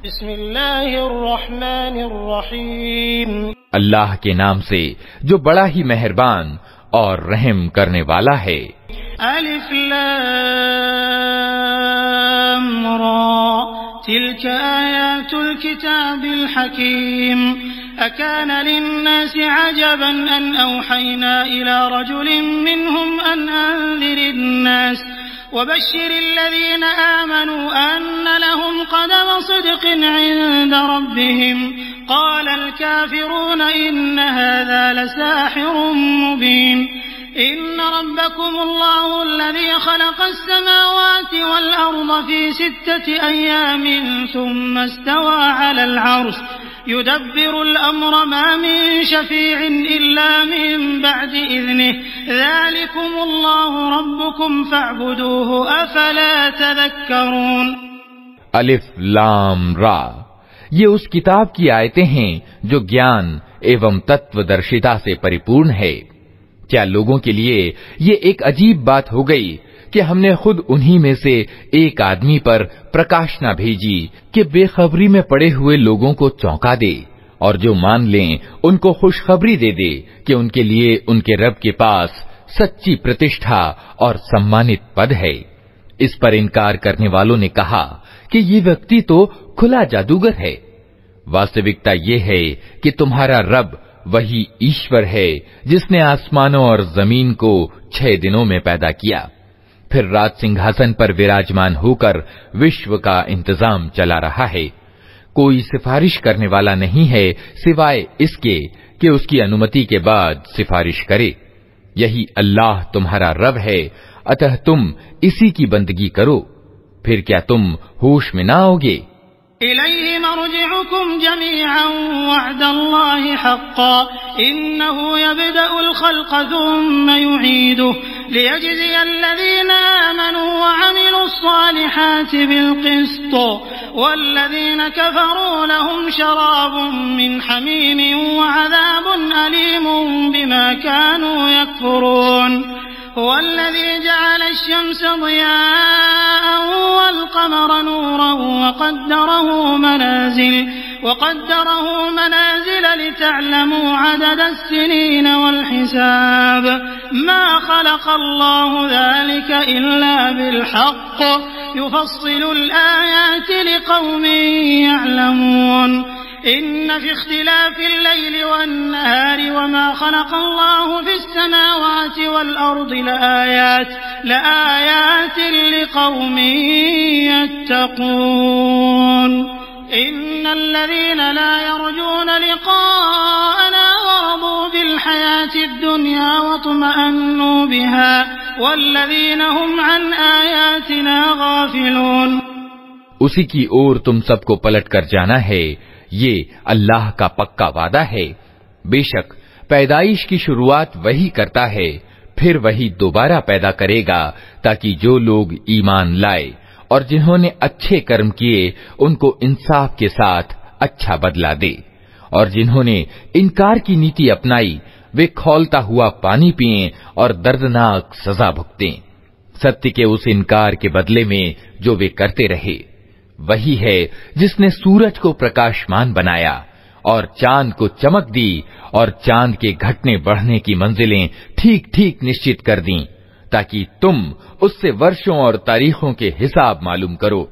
बिस्मिल्लाहिर्रहमानिर्रहीम। अल्लाह के नाम से जो बड़ा ही मेहरबान और रहम करने वाला है। अलिफ लाम रा तिल्क आयातुल किताबिल हकीम अकान लिन्नासि अजबन अन औहैना इला रजुलिन मिनहुम अन अंज़िरिन्नास वबश्शिरिल्लज़ीन आमनू अन्न लहुम क़दम सिद्क़िन इन्द रब्बिहिम क़ालल काफ़िरून इन्न हाज़ा लसाहिरुम मुबीन। इन्न रब्बकुमुल्लाहुल्लज़ी ख़लक़स समावाति वल अर्ज़ फ़ी सित्तति अय्यामिन सुम्मा इस्तवा अलल अर्श युदब्बिरुल अम्र मा मिन शफ़ीइन इल्ला मिन बअदि इज़्निहि ज़ालिकुमुल्लाहु रब्बुकुम फ़अ्बुदूहु अफ़ला तज़क्करून। अलिफ लाम रा, ये उस किताब की आयतें हैं जो ज्ञान एवं तत्वदर्शिता से परिपूर्ण है। क्या लोगों के लिए ये एक अजीब बात हो गई कि हमने खुद उन्हीं में से एक आदमी पर प्रकाशना भेजी कि बेखबरी में पड़े हुए लोगों को चौंका दे और जो मान लें उनको खुशखबरी दे दे कि उनके लिए उनके रब के पास सच्ची प्रतिष्ठा और सम्मानित पद है। इस पर इनकार करने वालों ने कहा कि ये व्यक्ति तो खुला जादूगर है। वास्तविकता ये है कि तुम्हारा रब वही ईश्वर है जिसने आसमानों और जमीन को 6 दिनों में पैदा किया, फिर राज सिंहासन पर विराजमान होकर विश्व का इंतजाम चला रहा है। कोई सिफारिश करने वाला नहीं है सिवाय इसके कि उसकी अनुमति के बाद सिफारिश करे। यही अल्लाह तुम्हारा रब है, अतः तुम इसी की बंदगी करो। फिर क्या तुम होश में ना आओगे? इलैहि मर्जिउकुम जमीअन वअदल्लाहि हक़्क़न इन्नहु यब्दअुल ख़ल्क़ थुम्मा युईदुहु लियजज़ियल्लज़ीना आमनू वअमिलुस्सालिहाति बिलक़िस्त वल्लज़ीना कफ़रू लहुम शराबुम मिन हमीमिन वअज़ाबुन अलीमुन बिमा कानू यकफ़ुरून। हुवल्लज़ी जअलश शम्स ज़ियाअन वल क़मर नूरन वक़द्दरहु मनाज़िल लितअलमू अददस सिनीन वल हिसाब मा ख़लक़ल्लाहु ज़ालिक इल्ला बिल हक़्क़ युफ़स्सिलुल आयाति लिक़ौमिन यअलमून। इन्न फ़ी इख़्तिलाफ़िल लैलि वन्नहारि वमा ख़लक़ल्लाहु फ़िस समावाति वल अर्दि लआयातिन लिक़ौमिन यत्तक़ून। इन्नल्लज़ीन ला यर्जून लिक़ाअना वरदू बिल हयातिद दुन्या वत्मअन्नू बिहा वल्लज़ीन हुम अन आयातिना गाफ़िलून। उसी की ओर तुम सबको पलट कर जाना है, ये अल्लाह का पक्का वादा है। बेशक पैदाइश की शुरुआत वही करता है, फिर वही दोबारा पैदा करेगा ताकि जो लोग ईमान लाए और जिन्होंने अच्छे कर्म किए उनको इंसाफ के साथ अच्छा बदला दे, और जिन्होंने इनकार की नीति अपनाई वे खौलता हुआ पानी पिएं और दर्दनाक सजा भुगतें सत्य के उस इनकार के बदले में जो वे करते रहे। वही है जिसने सूरज को प्रकाशमान बनाया और चांद को चमक दी और चांद के घटने बढ़ने की मंजिलें ठीक ठीक निश्चित कर दी ताकि तुम उससे वर्षों और तारीखों के हिसाब मालूम करो।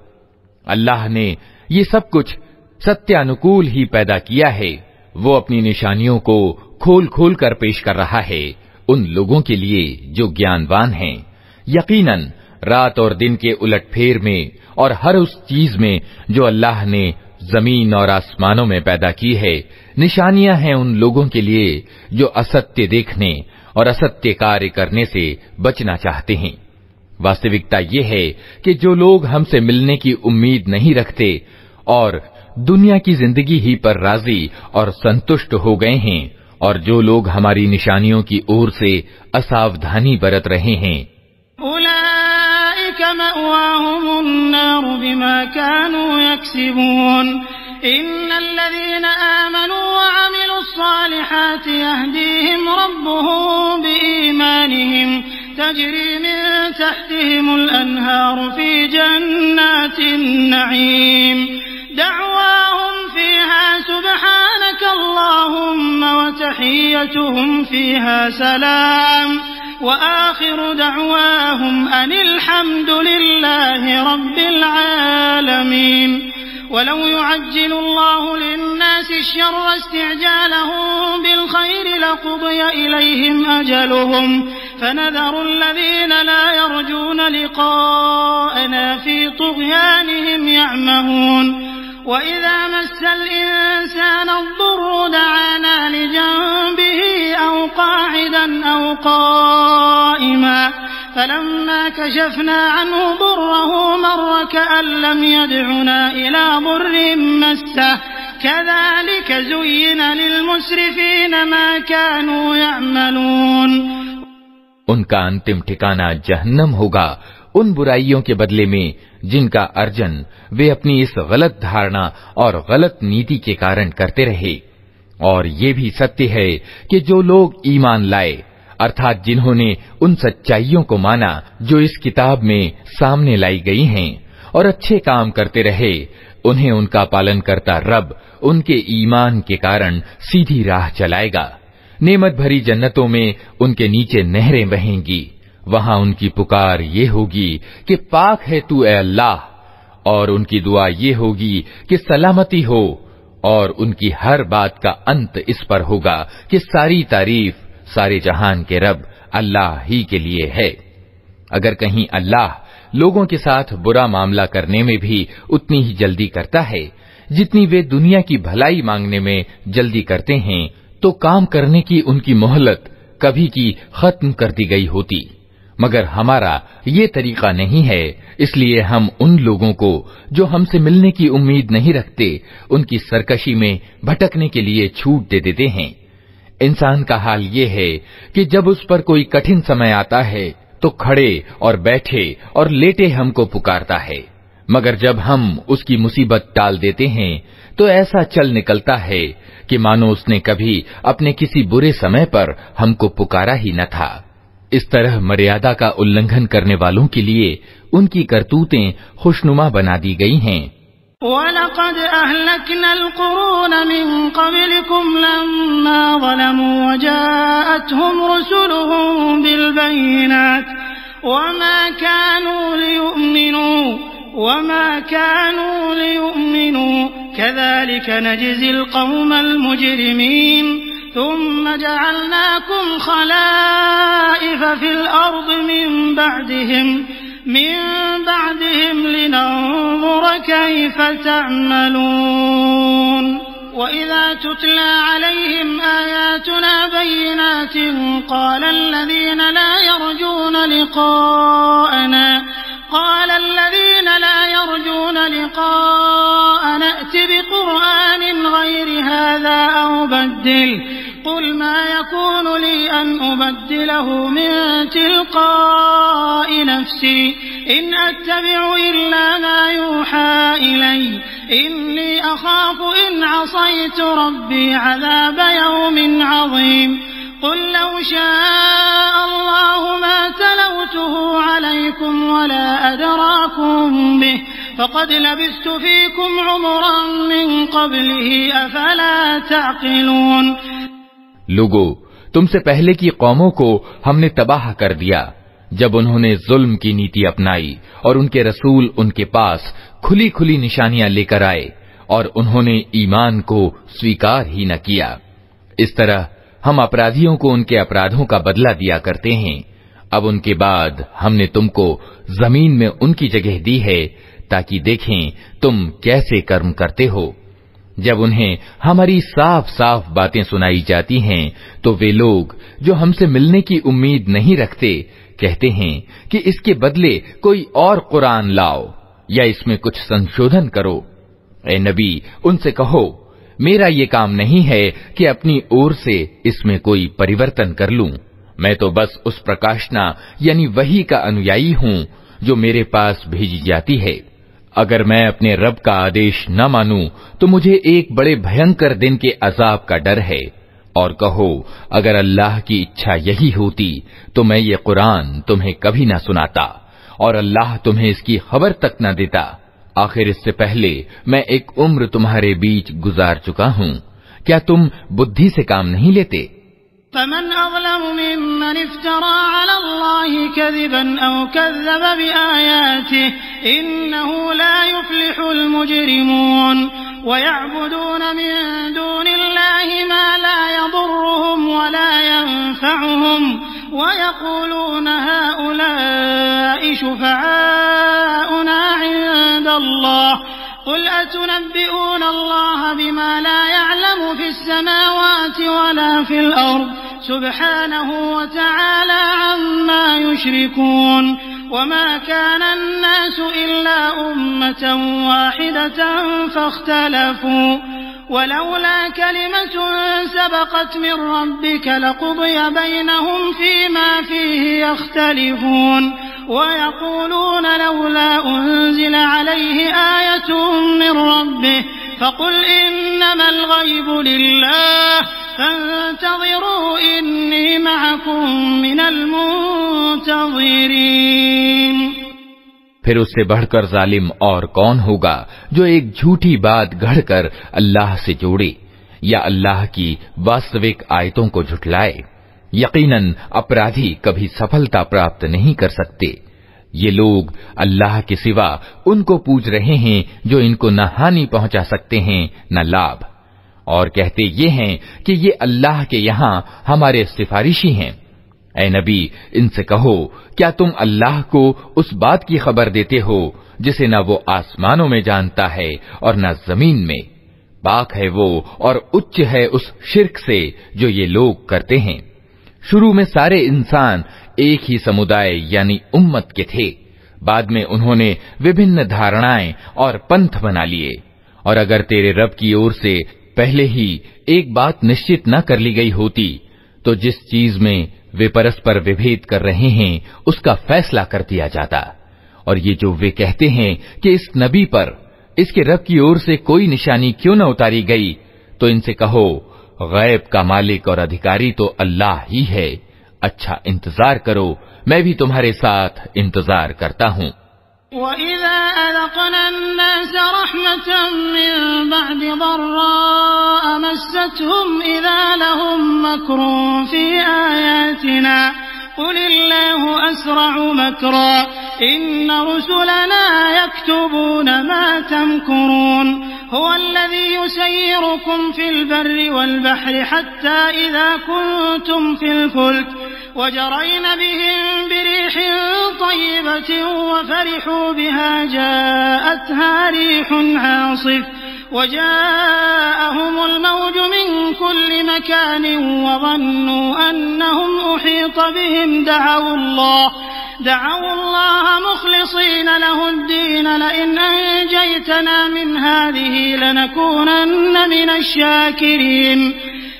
अल्लाह ने ये सब कुछ सत्यानुकूल ही पैदा किया है। वो अपनी निशानियों को खोल खोल कर पेश कर रहा है उन लोगों के लिए जो ज्ञानवान हैं। यकीनन रात और दिन के उलटफेर में और हर उस चीज में जो अल्लाह ने जमीन और आसमानों में पैदा की है निशानियां हैं उन लोगों के लिए जो असत्य देखने और असत्य कार्य करने से बचना चाहते हैं। वास्तविकता ये है कि जो लोग हमसे मिलने की उम्मीद नहीं रखते और दुनिया की जिंदगी ही पर राजी और संतुष्ट हो गए हैं, और जो लोग हमारी निशानियों की ओर से असावधानी बरत रहे हैं, उलाइका मअवाहुमुन्नार बिमा कानू यक्सिबून। इन्नल्लज़ीना आमनू वअमिलुस्सालिहाति यहदीहिम रब्बुहुम बिईमानिहिम तजरी मिन तहतिहिमुल अन्हार फी जन्नातिन नईम दअवा तहियतुहुम फीहा सलाम व आखिरु दअवाहुम अनिल हम्दुलिल्लाहि रब्बिल आलमीन। वलौ युअज्जिलुल्लाहु लिन्नासि श्शर्रा इस्तिअजालहुम बिलखैरि लक़ुदिया इलैहिम अजलुहुम फनज़रुल्लज़ीना ला यर्जूना लिक़ाअना फ़ी तुग़यानिहिम यअमहून। वइज़ा मस्सल इंसाना अद्दुर्रु दअाना लिजंबिही औ क़ाዒदन औ क़ाइमा फलम्मा कशफना अन्हु दुर्रहु मर्र कअन लम यदउना इला दुर्रिन मस्सह कज़ालिक ज़ुय्यिना लिलमुस्रिफ़ीन मा कानू यअमलून। उनका अंतिम ठिकाना जहन्नम होगा, उन बुराइयों के बदले में जिनका अर्जन वे अपनी इस गलत धारणा और गलत नीति के कारण करते रहे। और ये भी सत्य है कि जो लोग ईमान लाए, अर्थात जिन्होंने उन सच्चाइयों को माना जो इस किताब में सामने लाई गई हैं, और अच्छे काम करते रहे, उन्हें उनका पालनकर्ता रब उनके ईमान के कारण सीधी राह चलाएगा। नेमत भरी जन्नतों में उनके नीचे नहरें बहेंगी। वहां उनकी पुकार ये होगी कि पाक है तू ए अल्लाह, और उनकी दुआ ये होगी कि सलामती हो। और उनकी हर बात का अंत इस पर होगा कि सारी तारीफ सारे जहान के रब अल्लाह ही के लिए है। अगर कहीं अल्लाह लोगों के साथ बुरा मामला करने में भी उतनी ही जल्दी करता है जितनी वे दुनिया की भलाई मांगने में जल्दी करते हैं, तो काम करने की उनकी मोहलत कभी की खत्म कर दी गई होती। मगर हमारा ये तरीका नहीं है, इसलिए हम उन लोगों को जो हमसे मिलने की उम्मीद नहीं रखते, उनकी सरकशी में भटकने के लिए छूट दे देते हैं। इंसान का हाल ये है कि जब उस पर कोई कठिन समय आता है तो खड़े और बैठे और लेटे हमको पुकारता है, मगर जब हम उसकी मुसीबत टाल देते हैं तो ऐसा चल निकलता है कि मानो उसने कभी अपने किसी बुरे समय पर हमको पुकारा ही न था। इस तरह मर्यादा का उल्लंघन करने वालों के लिए उनकी करतूतें खुशनुमा बना दी गई हैं। वलक़द अहलकनल क़ुरून मिन क़ब्लिकुम लम्मा ज़लमू वजाअतहुम रुसुलुहुम बिलबय्यिनात वमा कानू लियुमिनू कज़ालिक नजज़िल क़ौमल मुजरिमीन थुम्मा जअलनाकुम खलाइफ़ फिल अर्द मिन बअदिहिम लिनंज़ुर कैफ़ तअमलून। वइज़ा तुतला अलैहिम आयातुना बय्यिनातिन क़ाल अल्लज़ीन ला यरजून लिक़ाअना अत बिक़ुरआनिन गैरि हाज़ा औ बद्दिल क़ुल मा यकूनु ली अन उबद्दिलहु मिन तिलक़ाइ नफ़्सी इन अत्तबिउ इल्ला मा यूहा इलय्या इन्नी अख़ाफ़ु इन असैतु रब्बी अज़ाब यौमिन अज़ीम। क़ुल लौ शाअ अल्लाहु मा तलौतुहु अलैकुम वला अदराकुम बिहि फ़क़द लबिस्तु फ़ीकुम उमरन मिन क़ब्लिही अफ़ला तअक़िलून। लोगो, तुमसे पहले की कौमों को हमने तबाह कर दिया जब उन्होंने जुल्म की नीति अपनाई और उनके रसूल उनके पास खुली खुली निशानियां लेकर आए और उन्होंने ईमान को स्वीकार ही न किया। इस तरह हम अपराधियों को उनके अपराधों का बदला दिया करते हैं। अब उनके बाद हमने तुमको जमीन में उनकी जगह दी है ताकि देखें तुम कैसे कर्म करते हो। जब उन्हें हमारी साफ साफ बातें सुनाई जाती हैं तो वे लोग जो हमसे मिलने की उम्मीद नहीं रखते कहते हैं कि इसके बदले कोई और कुरान लाओ या इसमें कुछ संशोधन करो। ए नबी, उनसे कहो, मेरा ये काम नहीं है कि अपनी ओर से इसमें कोई परिवर्तन कर लूं। मैं तो बस उस प्रकाशना यानी वही का अनुयायी हूं जो मेरे पास भेजी जाती है। अगर मैं अपने रब का आदेश न मानूं तो मुझे एक बड़े भयंकर दिन के अजाब का डर है। और कहो, अगर अल्लाह की इच्छा यही होती तो मैं ये कुरान तुम्हें कभी न सुनाता और अल्लाह तुम्हें इसकी खबर तक न देता। आखिर इससे पहले मैं एक उम्र तुम्हारे बीच गुजार चुका हूं। क्या तुम बुद्धि से काम नहीं लेते? फमन अज़लमु मिम्मन इफ्तरा अला अल्लाहि कज़िबन औ कज़्ज़ब बिआयातिहि इन्नहु ला युफ्लिहुल मुजरिमून व यअबुदून मिन दूनिल्लाहि मा ला यदुर्रुहुम व ला यनफअुहुम व यक़ूलून हाउलाइ शुफ़आउना इंदल्लाह क़ुल अतुनब्बिऊन अल्लाह बिमा ला यअलमु फ़िस समावाति व ला फ़िल अर्ज़ सुब्हानहु व तआला अम्मा युश्रिकून वमा काना अन्नासु इल्ला उम्मतन वाहिदतन फख्तलफू वलौला कलिमतुन सबक़त मिन रब्बिक लक़ुदिय बैनहुम फ़ीमा फ़ीहि यख्तलिफून वयक़ूलून लौला उन्ज़िल अलैहि आयतुन मिन रब्बिह फ़क़ुल इन्नमल ग़ैबु लिल्लाह फंतज़िरू इन्नी मअकुम मिनल मुंतज़िरीन। फिर उससे बढ़कर जालिम और कौन होगा जो एक झूठी बात गढ़कर अल्लाह से जोड़े या अल्लाह की वास्तविक आयतों को झुठलाए। यकीनन अपराधी कभी सफलता प्राप्त नहीं कर सकते। ये लोग अल्लाह के सिवा उनको पूज रहे हैं जो इनको न हानि पहुंचा सकते हैं न लाभ, और कहते ये हैं कि ये अल्लाह के यहाँ हमारे सिफारिशी हैं। ऐ नबी, इनसे कहो, क्या तुम अल्लाह को उस बात की खबर देते हो जिसे न वो आसमानों में जानता है और न जमीन में? पाक है वो और उच्च है उस शिर्क से जो ये लोग करते हैं। शुरू में सारे इंसान एक ही समुदाय यानी उम्मत के थे, बाद में उन्होंने विभिन्न धारणाएं और पंथ बना लिए। और अगर तेरे रब की ओर से पहले ही एक बात निश्चित न कर ली गई होती तो जिस चीज में वे परस्पर विभेद कर रहे हैं उसका फैसला कर दिया जाता। और ये जो वे कहते हैं कि इस नबी पर इसके रब की ओर से कोई निशानी क्यों न उतारी गई, तो इनसे कहो, गैब का मालिक और अधिकारी तो अल्लाह ही है। अच्छा इंतजार करो, मैं भी तुम्हारे साथ इंतजार करता हूँ। वइज़ा अज़क़ना अन्नास रहमतन मिन बअदि ज़र्राअ मस्सतहुम इज़ा लहुम मक्रुन फ़ी आयातिना क़ुलिल्लाहु अस्रअु मक्रा इन्न रुसुलना यक्तुबून मा तमकुरून हुवल्लज़ी युसय्यिरुकुम फ़िल बर्रि वल बहरि हत्ता इज़ा कुंतुम फ़िल फ़ुल्क वजरयन बिहिम बिरीहिन तय्यबतिन वफ़रिहू बिहा जाअतहा रीहुन आसिफ वजाअहुमुल मौजु मिन कुल्लि मकानिन वज़न्नू अन्नहुम उहीत बिहिम दअवुल्लाह मुख़लिसीन लहुद्दीन लइन अंजयतना मिन हाज़िहि लनकूनन्न मिनश शाकिरीन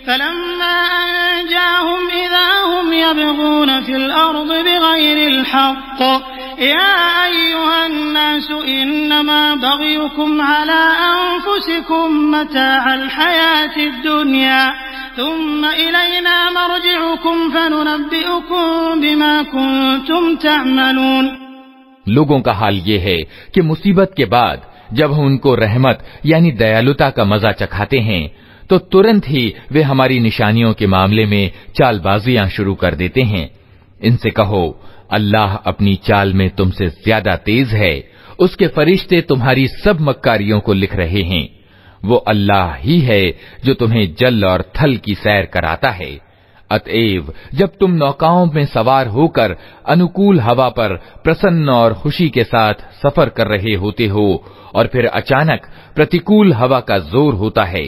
फलम्मा अंजाहुम इज़ा हुम यबग़ून फ़िल अर्ज़ि बिग़ैरिल हक़्क़ या अय्युहन्नासु इन्नमा बग़युकुम अला अन्फुसिकुम मताअल हयातिद दुनिया थुम्मा इलैना मर्जिउकुम फनुनब्बिउकुम बिमा कुंतुम तअमलून। लोगों का हाल ये है कि मुसीबत के बाद जब हम उनको रहमत यानी दयालुता का मजा चखाते हैं तो तुरंत ही वे हमारी निशानियों के मामले में चालबाजियां शुरू कर देते हैं। इनसे कहो, अल्लाह अपनी चाल में तुमसे ज्यादा तेज है, उसके फरिश्ते तुम्हारी सब मक्कारियों को लिख रहे हैं। वो अल्लाह ही है जो तुम्हें जल और थल की सैर कराता है। अतएव जब तुम नौकाओं में सवार होकर अनुकूल हवा पर प्रसन्न और खुशी के साथ सफर कर रहे होते हो और फिर अचानक प्रतिकूल हवा का जोर होता है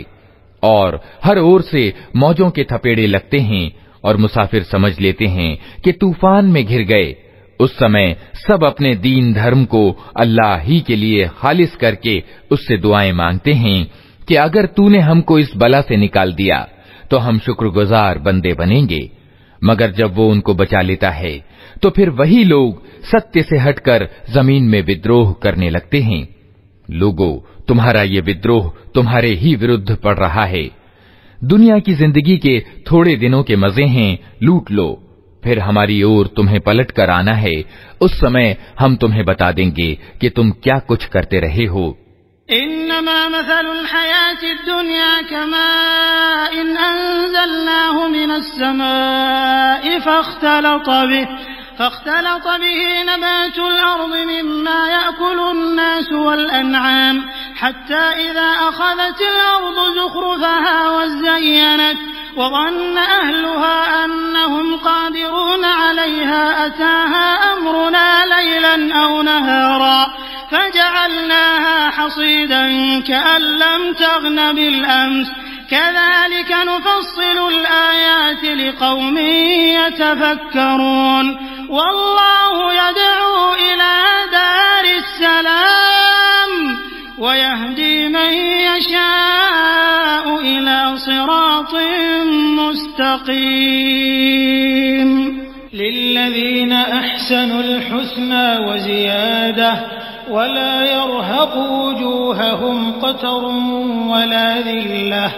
और हर ओर से मौजों के थपेड़े लगते हैं और मुसाफिर समझ लेते हैं कि तूफान में घिर गए, उस समय सब अपने दीन धर्म को अल्लाह ही के लिए खालिस करके उससे दुआएं मांगते हैं कि अगर तूने हमको इस बला से निकाल दिया तो हम शुक्रगुजार बंदे बनेंगे। मगर जब वो उनको बचा लेता है तो फिर वही लोग सत्य से हटकर जमीन में विद्रोह करने लगते हैं। लोगों, तुम्हारा ये विद्रोह तुम्हारे ही विरुद्ध पड़ रहा है। दुनिया की जिंदगी के थोड़े दिनों के मजे हैं, लूट लो, फिर हमारी ओर तुम्हें पलट कर आना है। उस समय हम तुम्हें बता देंगे कि तुम क्या कुछ करते रहे हो। इन्नमा मसलुल हयातिद हयातिद दुनिया कमाइन अंज़लनाहु मिनस समाई فاختلط به نبات الأرض مما يأكل الناس والأنعام حتى إذا أخذت الأرض زخرفها وزينت وظن أهلها أنهم قادرون عليها أتاها أمرنا ليلا أو نهارا فجعلناها حصيدا كأن لم تغن بالأمس كذلك نفصل الآيات لقوم يتفكرون والله يدعو إلى دار السلام ويهدي من يشاء إلى صراط مستقيم للذين أحسنوا الحسنى وزيادة ولا يرهق وجوههم قتر ولا ذلة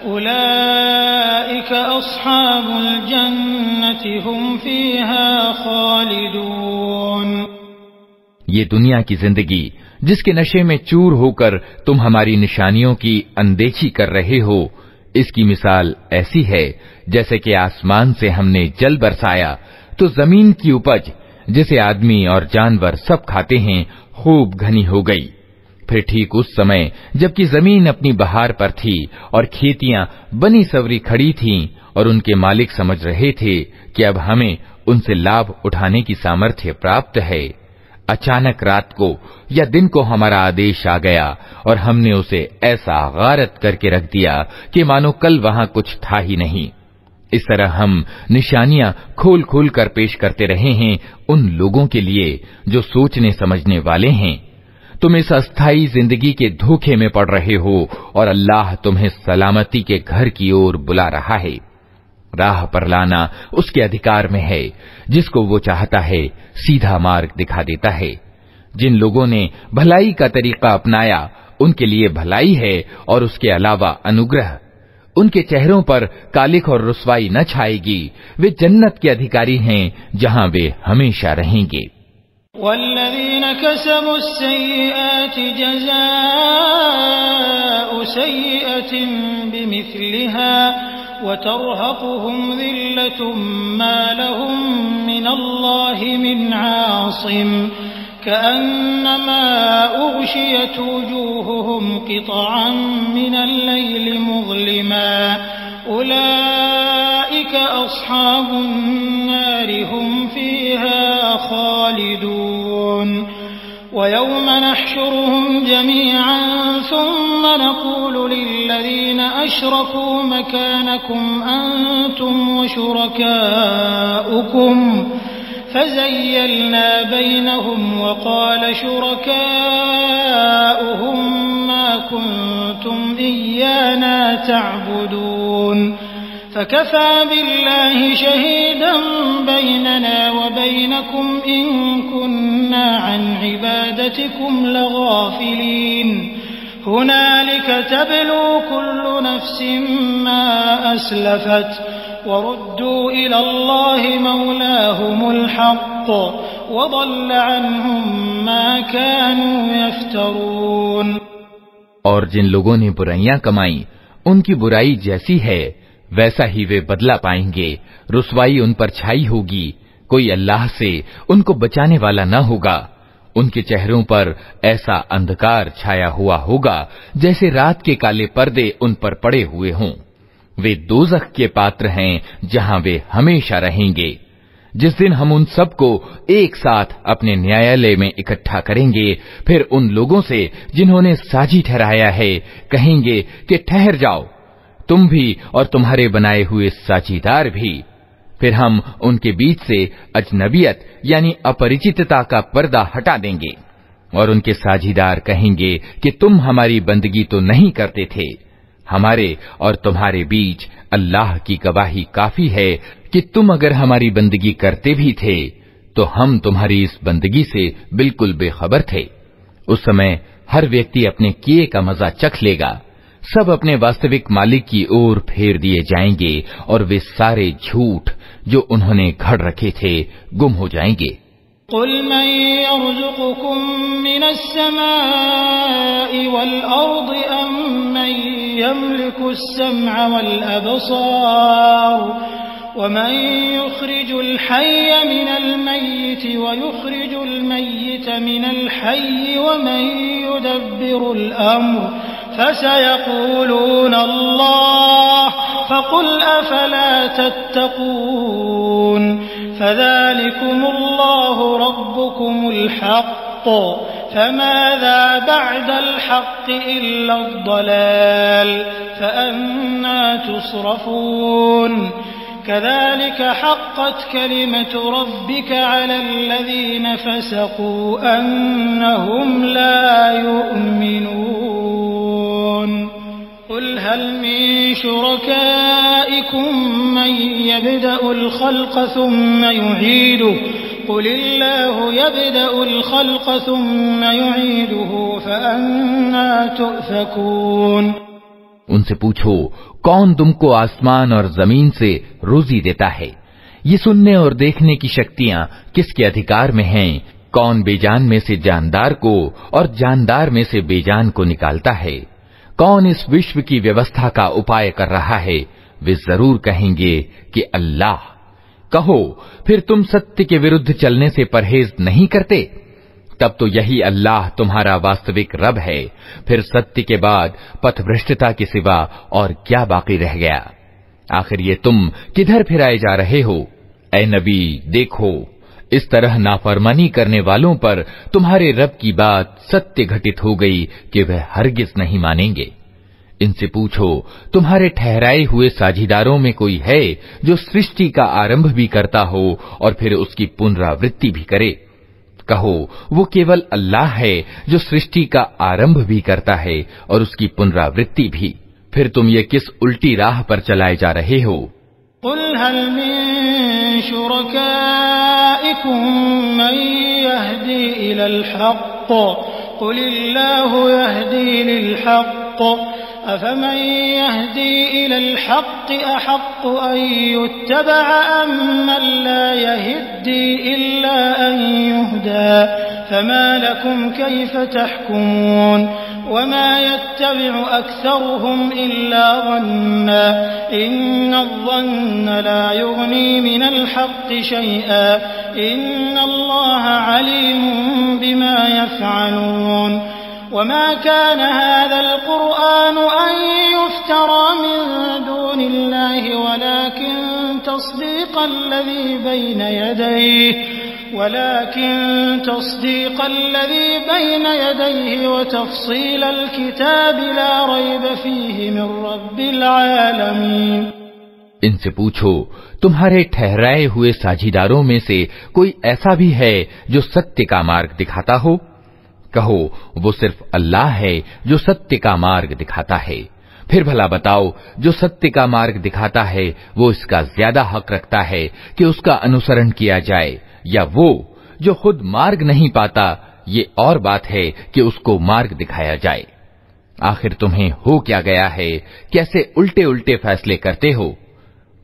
أولئك أصحاب الجنة هم فيها खालिदून। ये दुनिया की जिंदगी जिसके नशे में चूर होकर तुम हमारी निशानियों की अनदेखी कर रहे हो, इसकी मिसाल ऐसी है जैसे कि आसमान से हमने जल बरसाया तो जमीन की उपज जिसे आदमी और जानवर सब खाते हैं खूब घनी हो गई। फिर ठीक उस समय जबकि जमीन अपनी बहार पर थी और खेतियां बनी सवरी खड़ी थीं और उनके मालिक समझ रहे थे कि अब हमें उनसे लाभ उठाने की सामर्थ्य प्राप्त है, अचानक रात को या दिन को हमारा आदेश आ गया और हमने उसे ऐसा गारत करके रख दिया कि मानो कल वहां कुछ था ही नहीं। इस तरह हम निशानियां खोल खोल कर पेश करते रहे हैं उन लोगों के लिए जो सोचने समझने वाले हैं। तुम इस अस्थायी जिंदगी के धोखे में पड़ रहे हो और अल्लाह तुम्हें सलामती के घर की ओर बुला रहा है। राह पर लाना उसके अधिकार में है, जिसको वो चाहता है सीधा मार्ग दिखा देता है। जिन लोगों ने भलाई का तरीका अपनाया उनके लिए भलाई है और उसके अलावा अनुग्रह। उनके चेहरों पर कालिख और रुसवाई न छाएगी, वे जन्नत के अधिकारी हैं जहां वे हमेशा रहेंगे। वल्लज़ीन कसबुस्सय्यिआति जज़ाउ सय्यिअतिन बिमिस्लिहा वतरहकुहुम ज़िल्लतुम मा लहुम मिनल्लाहि मिन आसिम कअन्नमा उग़शियत वुजूहुहुम क़ितअन मिनल लैलि मुज़लिमा उलाइक अस्हाबुन नारि हुम फ़ीहा खालिदून। वयौम नहशुरुहुम जमीअन सुम्म नक़ूलु लिल्लज़ीन अशरकू मकानकुम अंतुम वशुरकाउकुम फज़य्यलना बैनहुम वक़ाल शुरकाउहुम मा कुन्तुम इय्याना तअबुदून फकफ़ा बिल्लाहि शहीदन बैनना व बैनकुम इन कुन्ना अन इबादतिकुम लगाफिलीन। हुनालिक तब्लू कुल्लु नफ्सिन मा अस्लफत वरुद्दू इलल्लाहि मौलाहुमुल हक़्क़ वضل अन्हुम मा कानू यफ्तरून। और जिन लोगों ने बुराइयां कमाई उनकी बुराई जैसी है वैसा ही वे बदला पाएंगे। रुसवाई उन पर छाई होगी, कोई अल्लाह से उनको बचाने वाला न होगा। उनके चेहरों पर ऐसा अंधकार छाया हुआ होगा जैसे रात के काले पर्दे उन पर पड़े हुए हों। वे दोज़ख के पात्र हैं जहां वे हमेशा रहेंगे। जिस दिन हम उन सबको एक साथ अपने न्यायालय में इकट्ठा करेंगे, फिर उन लोगों से जिन्होंने साजी ठहराया है कहेंगे कि ठहर जाओ, तुम भी और तुम्हारे बनाए हुए साझीदार भी। फिर हम उनके बीच से अजनबियत यानी अपरिचितता का पर्दा हटा देंगे और उनके साझीदार कहेंगे कि तुम हमारी बंदगी तो नहीं करते थे। हमारे और तुम्हारे बीच अल्लाह की गवाही काफी है कि तुम अगर हमारी बंदगी करते भी थे तो हम तुम्हारी इस बंदगी से बिल्कुल बेखबर थे। उस समय हर व्यक्ति अपने किए का मजा चख लेगा। सब अपने वास्तविक मालिक की ओर फेर दिए जाएंगे और वे सारे झूठ जो उन्होंने घड़ रखे थे गुम हो जाएंगे। कुल मन यर्ज़ुक़ुकुम मिनस समाई वल अर्ज़ि अम्मन यमलिकु अस्समअ वल अबसार वमन युखरिजुल हय्य मिनल मय्यिति व युखरिजुल मय्यित मिनल हय्यि वमन युदब्बिरुल अम्र फसयक़ूलून अल्लाह फ़क़ुल अफ़ला तत्तक़ून फ़ज़ालिकुमुल्लाहु रब्बुकुमुल हक़्क़ फ़माज़ा बअदल हक़्क़ि इल्लल ज़लाल फ़अन्ना तुस्रफ़ून कज़ालिक हक़्क़त कलिमतु रब्बिका अलल्लज़ीन फ़सक़ू अन्नहुम ला युमिनून क़ुल हल मिन शुरकाइकुम मन यब्दअुल ख़ल्क़ थुम्म युईदुहु क़ुलिल्लाहु यब्दअुल ख़ल्क़ थुम्म युईदुहु फ़अन्ना तुअफ़कून। उनसे पूछो, कौन तुमको आसमान और जमीन से रोजी देता है? ये सुनने और देखने की शक्तियां किसके अधिकार में हैं? कौन बेजान में से जानदार को और जानदार में से बेजान को निकालता है? कौन इस विश्व की व्यवस्था का उपाय कर रहा है? वे जरूर कहेंगे कि अल्लाह। कहो, फिर तुम सत्य के विरुद्ध चलने से परहेज नहीं करते? तब तो यही अल्लाह तुम्हारा वास्तविक रब है। फिर सत्य के बाद पथभ्रष्टता के सिवा और क्या बाकी रह गया? आखिर ये तुम किधर फिराए जा रहे हो? ऐ नबी, देखो, इस तरह नाफरमानी करने वालों पर तुम्हारे रब की बात सत्य घटित हो गई कि वह हरगिज नहीं मानेंगे। इनसे पूछो, तुम्हारे ठहराए हुए साझीदारों में कोई है जो सृष्टि का आरंभ भी करता हो और फिर उसकी पुनरावृत्ति भी करे? कहो, वो केवल अल्लाह है जो सृष्टि का आरंभ भी करता है और उसकी पुनरावृत्ति भी। फिर तुम ये किस उल्टी राह पर चलाए जा रहे हो? क़ुल हल मिन शुरकाइकुम मन यहदी इलल हक़्क़ क़ुलिल्लाहु यहदी लिल हक़्क़ अफ़मन यहदी इलल हक़्क़ि अहक़्क़ु अन युत्तबअ अम्मन ला यहद्दी इल्ला अन युहदा फमा लकुम कैफ़ तहकुमून वमा यत्तबिअु अक्सरुहुम इल्ला ज़न्ना इन्नज़्ज़न्न ला युग़नी मिनल हक़्क़ि शैअन इन्नल्लाह अलीमुम बिमा यफ़अलून वमा कान हाज़ल कुरआन अन युफ्तरा मिन दूनिल्लाहि वलाकिन तस्दीक़ल्लज़ी बैन यदैहि वतफ़सीलल किताबि ला रैब फ़ीहि मिन रब्बिल आलमीन। इनसे पूछो, तुम्हारे ठहराए हुए साझीदारों में से कोई ऐसा भी है जो सत्य का मार्ग दिखाता हो? कहो, वो सिर्फ अल्लाह है जो सत्य का मार्ग दिखाता है। फिर भला बताओ, जो सत्य का मार्ग दिखाता है वो इसका ज्यादा हक रखता है कि उसका अनुसरण किया जाए, या वो जो खुद मार्ग नहीं पाता, ये और बात है कि उसको मार्ग दिखाया जाए। आखिर तुम्हें हो क्या गया है? कैसे उल्टे उल्टे फैसले करते हो?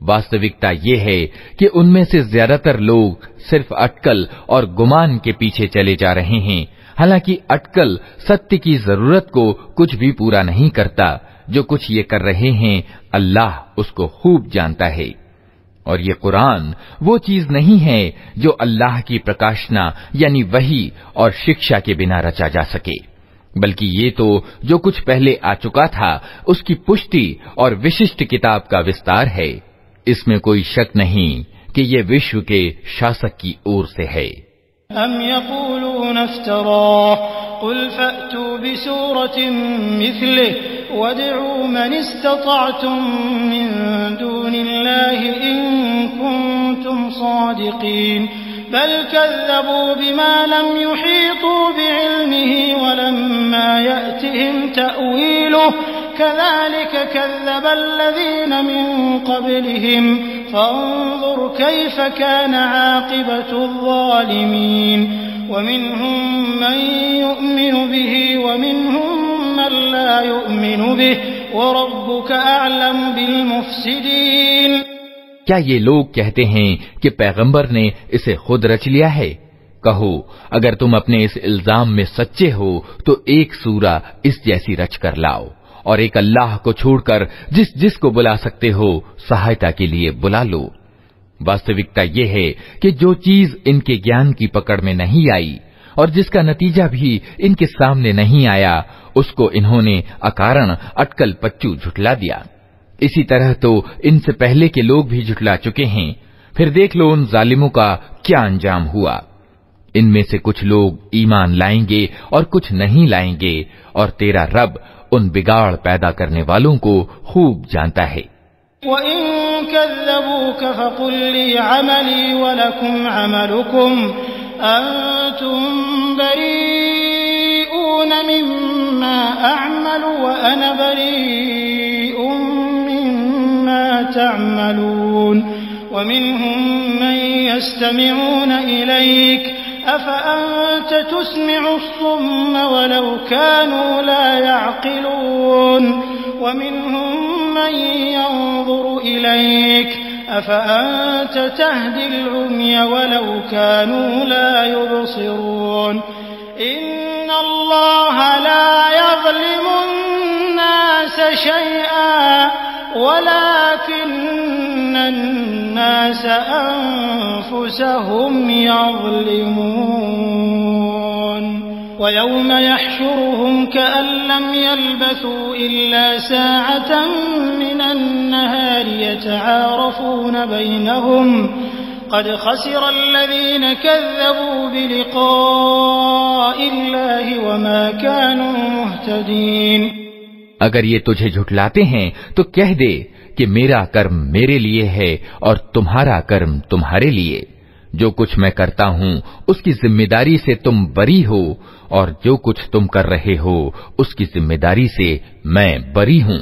वास्तविकता ये है कि उनमें से ज्यादातर लोग सिर्फ अटकल और गुमान के पीछे चले जा रहे हैं। हालांकि अटकल सत्य की जरूरत को कुछ भी पूरा नहीं करता। जो कुछ ये कर रहे हैं अल्लाह उसको खूब जानता है। और ये कुरान वो चीज नहीं है जो अल्लाह की प्रकाशना यानी वही और शिक्षा के बिना रचा जा सके, बल्कि ये तो जो कुछ पहले आ चुका था उसकी पुष्टि और विशिष्ट किताब का विस्तार है। इसमें कोई शक नहीं कि ये विश्व के शासक की ओर से है। अम यक़ूलून इफ्तरा क़ुल फ़अतू बिसूरतिन मिस्लिही वदअू मन इस्ततअतुम मिन दूनिल्लाहि इन कुंतुम सादिक़ीन बल कज़्ज़बू बिमा लम युहीतू बिइल्मिही वलम्मा यअतिहिम तअवीलुहु कज़ालिक कज़्ज़बल्लज़ीन मिन क़ब्लिहिम फ़न्ज़ुर कैफ़ कान आक़िबतुज़्ज़ालिमीन वमिन्हुम मन यु'मिनु बिही वमिन्हुम मन ला यु'मिनु बिही वरब्बुक अअलम बिलमुफ़्सिदीन। क्या ये लोग कहते हैं कि पैगंबर ने इसे खुद रच लिया है? कहो, अगर तुम अपने इस इल्जाम में सच्चे हो तो एक सूरा इस जैसी रच कर लाओ और एक अल्लाह को छोड़कर जिस जिस को बुला सकते हो सहायता के लिए बुला लो। वास्तविकता यह है कि जो चीज इनके ज्ञान की पकड़ में नहीं आई और जिसका नतीजा भी इनके सामने नहीं आया, उसको इन्होंने अकारण अटकल पच्चू झुठला दिया। इसी तरह तो इनसे पहले के लोग भी झुठला चुके हैं। फिर देख लो उन जालिमों का क्या अंजाम हुआ। इनमें से कुछ लोग ईमान लाएंगे और कुछ नहीं लाएंगे, और तेरा रब उन बिगाड़ पैदा करने वालों को खूब जानता है। अफ़अन्त तुस्मिउस्सुम्म वलौ कानू ला यअक़िलून वमिन्हुम मन यंज़ुरु इलैक अफ़अन्त तहदिल उम्य वलौ कानू ला युबसिरून इन्नल्लाह ला यज़लिमुन्नास शैअन वलाकिन्नन्नास अन्फुसहुम यज़लिमून वयौम यहशुरुहुम कअन लम यल्बथू इल्ला साअतन मिनन्नहारि यतआरफून बैनहुम क़द खसिर अल्लज़ीन कज़्ज़बू बिलिक़ाइल्लाहि वमा कानू मुहतदीन। अगर ये तुझे झुठलाते हैं तो कह दे कि मेरा कर्म मेरे लिए है और तुम्हारा कर्म तुम्हारे लिए। जो कुछ मैं करता हूँ उसकी जिम्मेदारी से तुम बरी हो, और जो कुछ तुम कर रहे हो उसकी जिम्मेदारी से मैं बरी हूँ।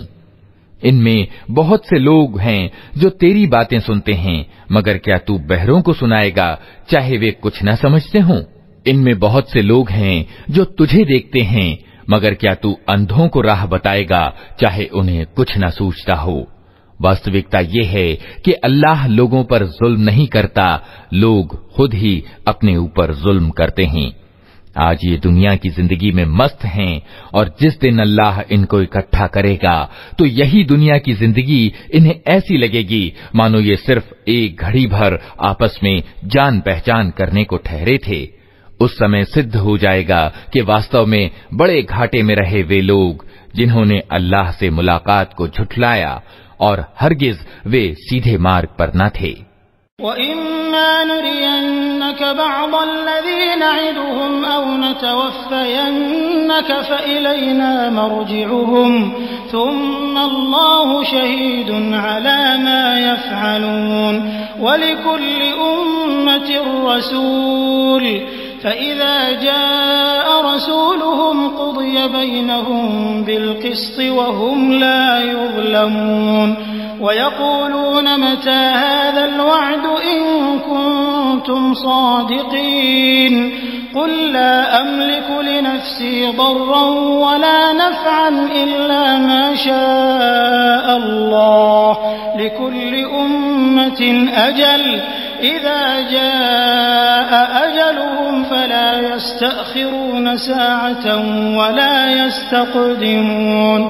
इनमें बहुत से लोग हैं जो तेरी बातें सुनते हैं, मगर क्या तू बहरों को सुनाएगा चाहे वे कुछ न समझते हों। इनमें बहुत से लोग हैं जो तुझे देखते हैं, मगर क्या तू अंधों को राह बताएगा चाहे उन्हें कुछ न सूझता हो। वास्तविकता ये है कि अल्लाह लोगों पर जुल्म नहीं करता, लोग खुद ही अपने ऊपर जुल्म करते हैं। आज ये दुनिया की जिंदगी में मस्त हैं, और जिस दिन अल्लाह इनको इकट्ठा करेगा तो यही दुनिया की जिंदगी इन्हें ऐसी लगेगी मानो ये सिर्फ एक घड़ी भर आपस में जान पहचान करने को ठहरे थे। उस समय सिद्ध हो जाएगा कि वास्तव में बड़े घाटे में रहे वे लोग जिन्होंने अल्लाह से मुलाकात को झुठलाया, और हरगिज वे सीधे मार्ग पर न थे। वइम्मा नुरियन्नक बअदल्लज़ी नइदुहुम औ नतवफ़्फ़यन्नक फ़इलैना मर्जिउहुम थुम्मा अल्लाहु शहीदुन अला मा यफ़अलून वलिकुल्लि उम्मतिन रसूल फ़इज़ा जाअ रसूलुहुम क़ुदिय बैनहुम बिलक़िस्ति वहुम ला युज़लमून वयक़ूलून मता हाज़ल वअद इन कुन्तुम सादिक़ीन क़ुल ला अमलिकु लिनफ़्सी ضرًّا वला नफ़अन इल्ला मा शाअ अल्लाह लिकुल्लि उम्मतिन अजल इज़ा जाअ अजलुहुम फला यस्तअख़िरून साअतन वला यस्तक़दिमून।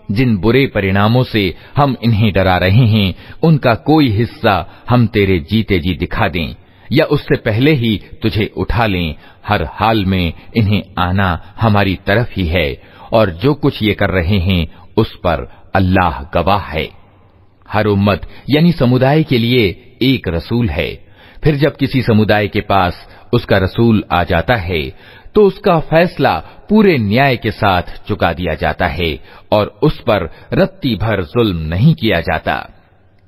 जिन बुरे परिणामों से हम इन्हें डरा रहे हैं उनका कोई हिस्सा हम तेरे जीते जी दिखा दें या उससे पहले ही तुझे उठा लें, हर हाल में इन्हें आना हमारी तरफ ही है, और जो कुछ ये कर रहे हैं उस पर अल्लाह गवाह है। हर उम्मत यानी समुदाय के लिए एक रसूल है। फिर जब किसी समुदाय के पास उसका रसूल आ जाता है तो उसका फैसला पूरे न्याय के साथ चुका दिया जाता है, और उस पर रत्ती भर जुल्म नहीं किया जाता।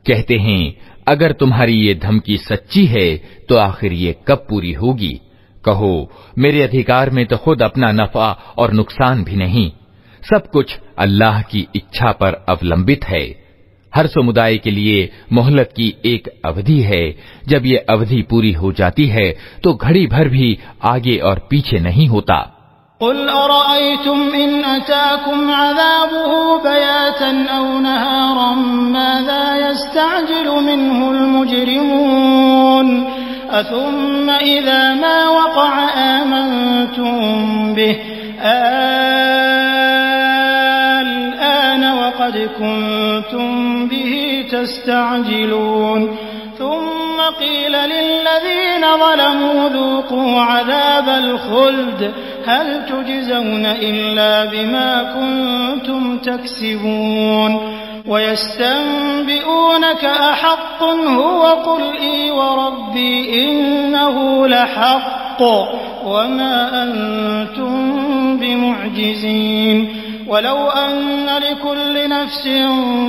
कहते हैं अगर तुम्हारी ये धमकी सच्ची है तो आखिर ये कब पूरी होगी। कहो मेरे अधिकार में तो खुद अपना नफा और नुकसान भी नहीं, सब कुछ अल्लाह की इच्छा पर अवलंबित है। हर समुदाय के लिए मोहलत की एक अवधि है, जब ये अवधि पूरी हो जाती है तो घड़ी भर भी आगे और पीछे नहीं होता। क़ुल अरअयतुम इन अताकुम अज़ाबुहु बयातन औ नहारन माज़ा यस्तअजिलु मिन्हुल मुजरिमून अथुम्मा इज़ा मा वक़अ आमनतुम बिहि كنتم به تستعجلون ثم قيل للذين ظلموا ذوقوا عذاب الخلد هل تجزون إلا بما كنتم تكسبون ويستنبئونك أحق هو قل إي وربي إنه لحق وما أنتم بمعجزين ولو أن لكل نفس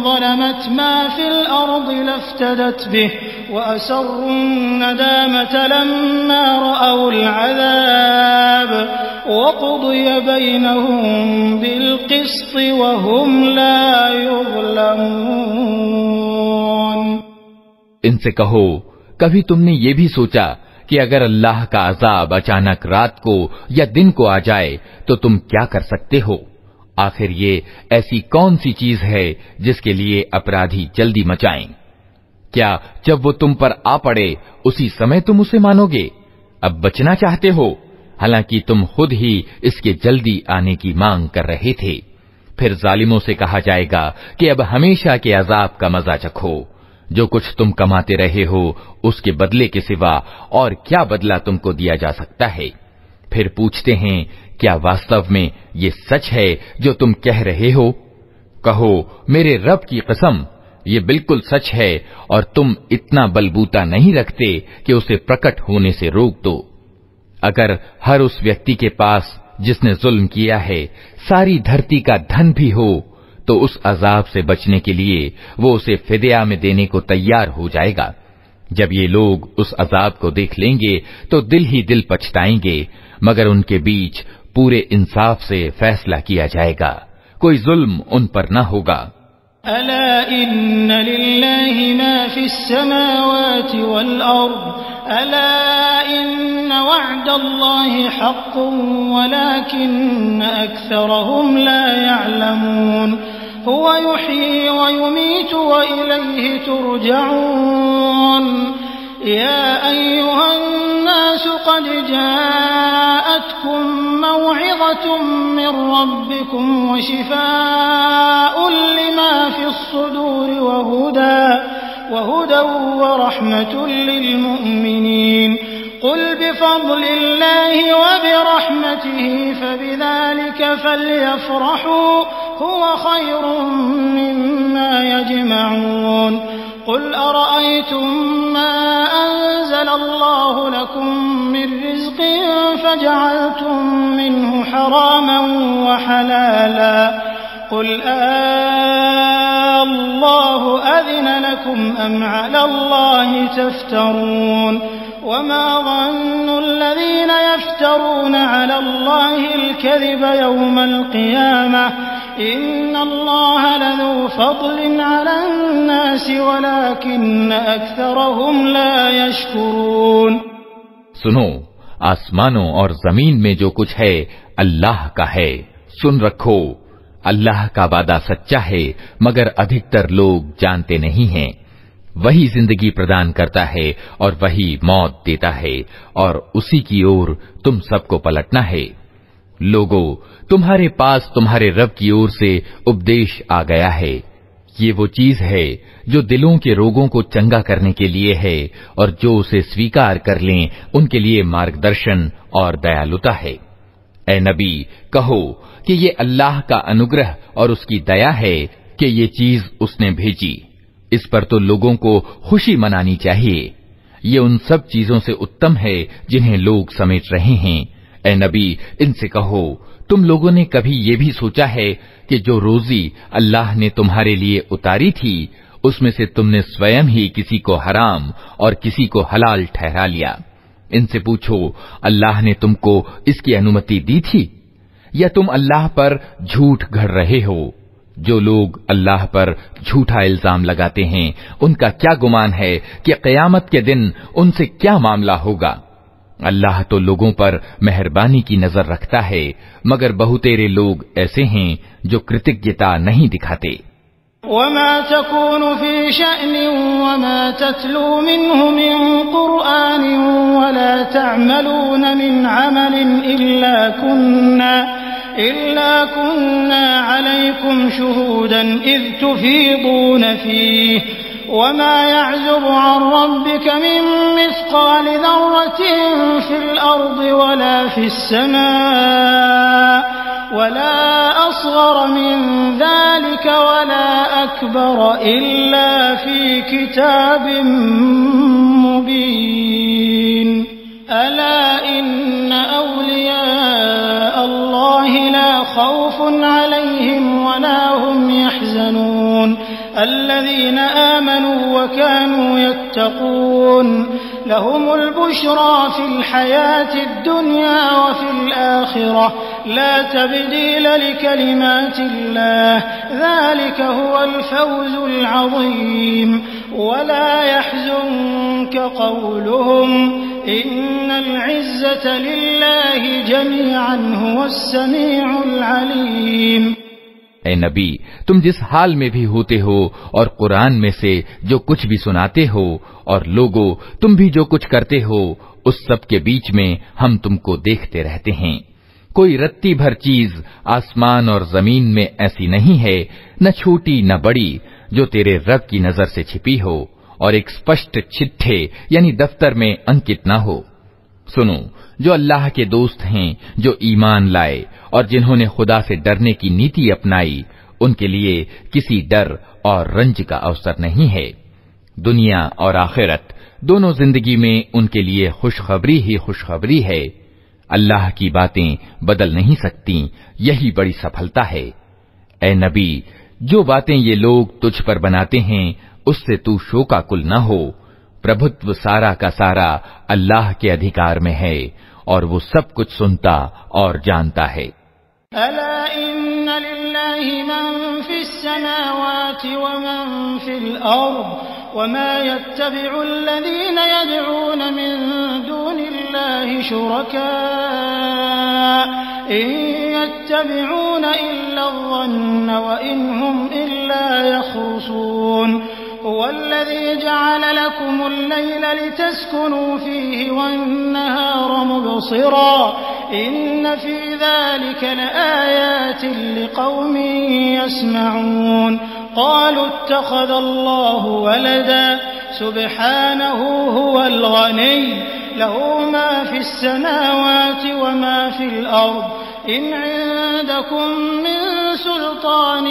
ظلمت ما في الأرض لافتدت به وأسروا الندامة لما رأوا العذاب وقضي بينهم بالقسط وهم لا يظلمون। इनसे कहो, कभी तुमने ये भी सोचा कि अगर अल्लाह का अजाब अचानक रात को या दिन को आ जाए तो तुम क्या कर सकते हो? आखिर ये ऐसी कौन सी चीज है जिसके लिए अपराधी जल्दी मचाएं? क्या जब वो तुम पर आ पड़े उसी समय तुम उसे मानोगे? अब बचना चाहते हो, हालांकि तुम खुद ही इसके जल्दी आने की मांग कर रहे थे। फिर जालिमों से कहा जाएगा कि अब हमेशा के अजाब का मजा चखो। जो कुछ तुम कमाते रहे हो उसके बदले के सिवा और क्या बदला तुमको दिया जा सकता है? फिर पूछते हैं, क्या वास्तव में ये सच है जो तुम कह रहे हो? कहो, मेरे रब की कसम, ये बिल्कुल सच है और तुम इतना बलबूता नहीं रखते कि उसे प्रकट होने से रोक दो। अगर हर उस व्यक्ति के पास जिसने जुल्म किया है सारी धरती का धन भी हो तो उस अजाब से बचने के लिए वो उसे फिदिया में देने को तैयार हो जाएगा। जब ये लोग उस अजाब को देख लेंगे तो दिल ही दिल पछताएंगे, मगर उनके बीच पूरे इंसाफ से फैसला किया जाएगा, कोई जुल्म उन पर न होगा। अला इन्न लिल्लाहि मा फिस समावाति वल अर्द अला इन्न वअदल्लाहि हक़्क़ुन वलाकिन्न अक्सरहुम ला यअलमून हुवा युह्यी व युमीतु व इलैहि तुरजऊन या अय्युहन्नास क़द जाअतकुम मौइज़तुम मिर रब्बिकुम व शिफ़ाउन लिमा फ़िस्सुदूर व हुदन व रहमतुन लिलमुमिनीन क़ुल बिफ़ज़लिल्लाहि व बिरहमतिहि फ़बिज़ालिक फ़ल्यफ़रहू हुवा ख़ैरुम मिम्मा यजमऊन क़ुल अरअयतुम मा अन्ज़लल्लाहु लकुम मिर रिज़्क़िन फ़जअलतुम मिन्हु हरामन व हलाला क़ुल अल्लाहु अज़िन लकुम अम अलल्लाहि तफ्तरून वमा ज़न्नु अल्लज़ीना यफ्तरून अलल्लाहिल कज़िब यौमल क़ियामह इन्नल्लाह लज़ू फ़ज़लिन अलन्नास वलाकिन्न अक्सरहुम ला यशकुरून। सुनो, आसमानों और जमीन में जो कुछ है अल्लाह का है, सुन रखो। अल्लाह का वादा सच्चा है, मगर अधिकतर लोग जानते नहीं हैं। वही जिंदगी प्रदान करता है और वही मौत देता है और उसी की ओर तुम सबको पलटना है। लोगों, तुम्हारे पास तुम्हारे रब की ओर से उपदेश आ गया है। ये वो चीज है जो दिलों के रोगों को चंगा करने के लिए है और जो उसे स्वीकार कर लें उनके लिए मार्गदर्शन और दयालुता है। ए नबी, कहो कि ये अल्लाह का अनुग्रह और उसकी दया है कि ये चीज उसने भेजी। इस पर तो लोगों को खुशी मनानी चाहिए। ये उन सब चीजों से उत्तम है जिन्हें लोग समेट रहे हैं। ए नबी, इनसे कहो, तुम लोगों ने कभी ये भी सोचा है कि जो रोजी अल्लाह ने तुम्हारे लिए उतारी थी उसमें से तुमने स्वयं ही किसी को हराम और किसी को हलाल ठहरा लिया? इनसे पूछो, अल्लाह ने तुमको इसकी अनुमति दी थी या तुम अल्लाह पर झूठ गढ़ रहे हो? जो लोग अल्लाह पर झूठा इल्जाम लगाते हैं उनका क्या गुमान है कि क़यामत के दिन उनसे क्या मामला होगा। अल्लाह तो लोगों पर मेहरबानी की नजर रखता है, मगर बहुतेरे लोग ऐसे हैं जो कृतज्ञता नहीं दिखाते। वमा तकूनु फी शअनिन वमा ततलू मिन्हु मिन क़ुरआनिन वला तअमलून मिन अमलिन إلا كنا عليكم شهودا إذ تفيضون فيه وما يعزب عن ربك من مثقال ذرة في الأرض ولا في السماء ولا أصغر من ذلك ولا أكبر إلا في كتاب مبين ألا إن أولياء الله لا خوف عليهم ولا هم يحزنون الذين آمنوا وكانوا يتقون لهم البشرى في الحياة الدنيا وفي الآخرة لا تبديل لكلمات الله ذلك هو الفوز العظيم ولا يحزنك قولهم إن العزة لله جميعا هو السميع العليم। ऐ नबी, तुम जिस हाल में भी होते हो और कुरान में से जो कुछ भी सुनाते हो और लोगो तुम भी जो कुछ करते हो उस सब के बीच में हम तुमको देखते रहते हैं। कोई रत्ती भर चीज आसमान और जमीन में ऐसी नहीं है, न छोटी न बड़ी, जो तेरे रब की नजर से छिपी हो और एक स्पष्ट चिट्ठे यानी दफ्तर में अंकित न हो। सुनो, जो अल्लाह के दोस्त हैं, जो ईमान लाए और जिन्होंने खुदा से डरने की नीति अपनाई, उनके लिए किसी डर और रंज का अवसर नहीं है। दुनिया और आखिरत दोनों जिंदगी में उनके लिए खुशखबरी ही खुशखबरी है। अल्लाह की बातें बदल नहीं सकती, यही बड़ी सफलता है। ऐ नबी, जो बातें ये लोग तुझ पर बनाते हैं उससे तू शोकाकुल न हो। प्रभुत्व सारा का सारा अल्लाह के अधिकार में है और वो सब कुछ सुनता और जानता है। अला इन्ना लिल्लाहि मन फिस समावाति व मन फिल अर्द वमा यत्तबिउ अल्लज़ीना यदऊन मिन दूनिल्लाहि शुरका इन यत्तबिऊन इल्ला ज़न्न व इन हुम इल्ला यख़रुसून वल्लज़ी जअल लकुमुल लैला लितस्कुनू फीहि वन्नहारा मुबसिरा इन्न फी ज़ालिका लआयातिन लिक़ौमिन यस्मऊन क़ालू इत्तख़ज़ल्लाहु वलदा सुब्हानहु हुवल गनिय्य लहू मा फिस समावाति व मा फिल अर्द इन इंदकुम मिन सुल्तान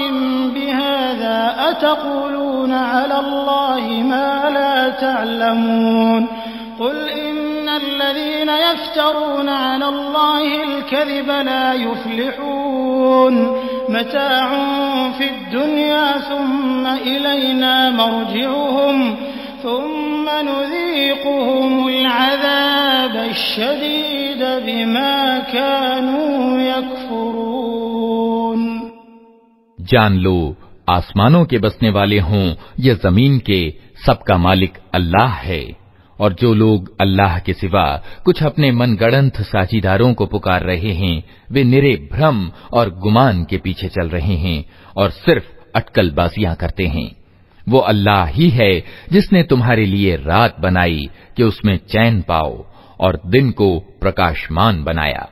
बिहाज़ा अतक़ूलून अला अल्लाहि मा ला तअलमून क़ुल इन्नल्लज़ीना यफ्तरून अला अल्लाहिल कज़िब ला युफ़्लिहून मताउन फ़िद दुनिया सुम्म इलैना मर्जिउहुम ثم نذيقهم العذاب الشديد بما كانوا يكفرون। जान लो, आसमानों के बसने वाले हों या जमीन के, सबका मालिक अल्लाह है। और जो लोग अल्लाह के सिवा कुछ अपने मनगढ़ंत साझीदारों को पुकार रहे हैं, वे निरे भ्रम और गुमान के पीछे चल रहे हैं और सिर्फ अटकलबाजियां करते हैं। वो अल्लाह ही है जिसने तुम्हारे लिए रात बनाई कि उसमें चैन पाओ और दिन को प्रकाशमान बनाया।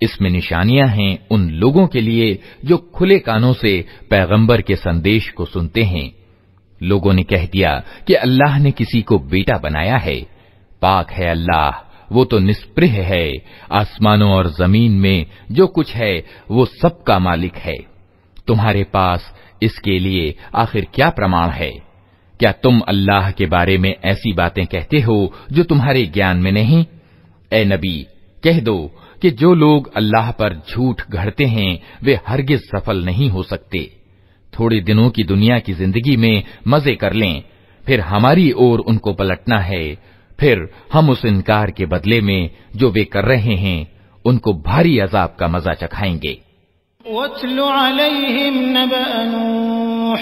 इसमें निशानियां हैं उन लोगों के लिए जो खुले कानों से पैगंबर के संदेश को सुनते हैं। लोगों ने कह दिया कि अल्लाह ने किसी को बेटा बनाया है। पाक है अल्लाह, वो तो निष्प्रह है। आसमानों और जमीन में जो कुछ है वो सबका मालिक है। तुम्हारे पास इसके लिए आखिर क्या प्रमाण है? क्या तुम अल्लाह के बारे में ऐसी बातें कहते हो जो तुम्हारे ज्ञान में नहीं? ए नबी, कह दो कि जो लोग अल्लाह पर झूठ गढ़ते हैं वे हरगिज सफल नहीं हो सकते। थोड़े दिनों की दुनिया की जिंदगी में मजे कर लें, फिर हमारी ओर उनको पलटना है। फिर हम उस इनकार के बदले में जो वे कर रहे हैं उनको भारी अजाब का मजा चखाएंगे। वत्लु अलैहिम नबअ नूह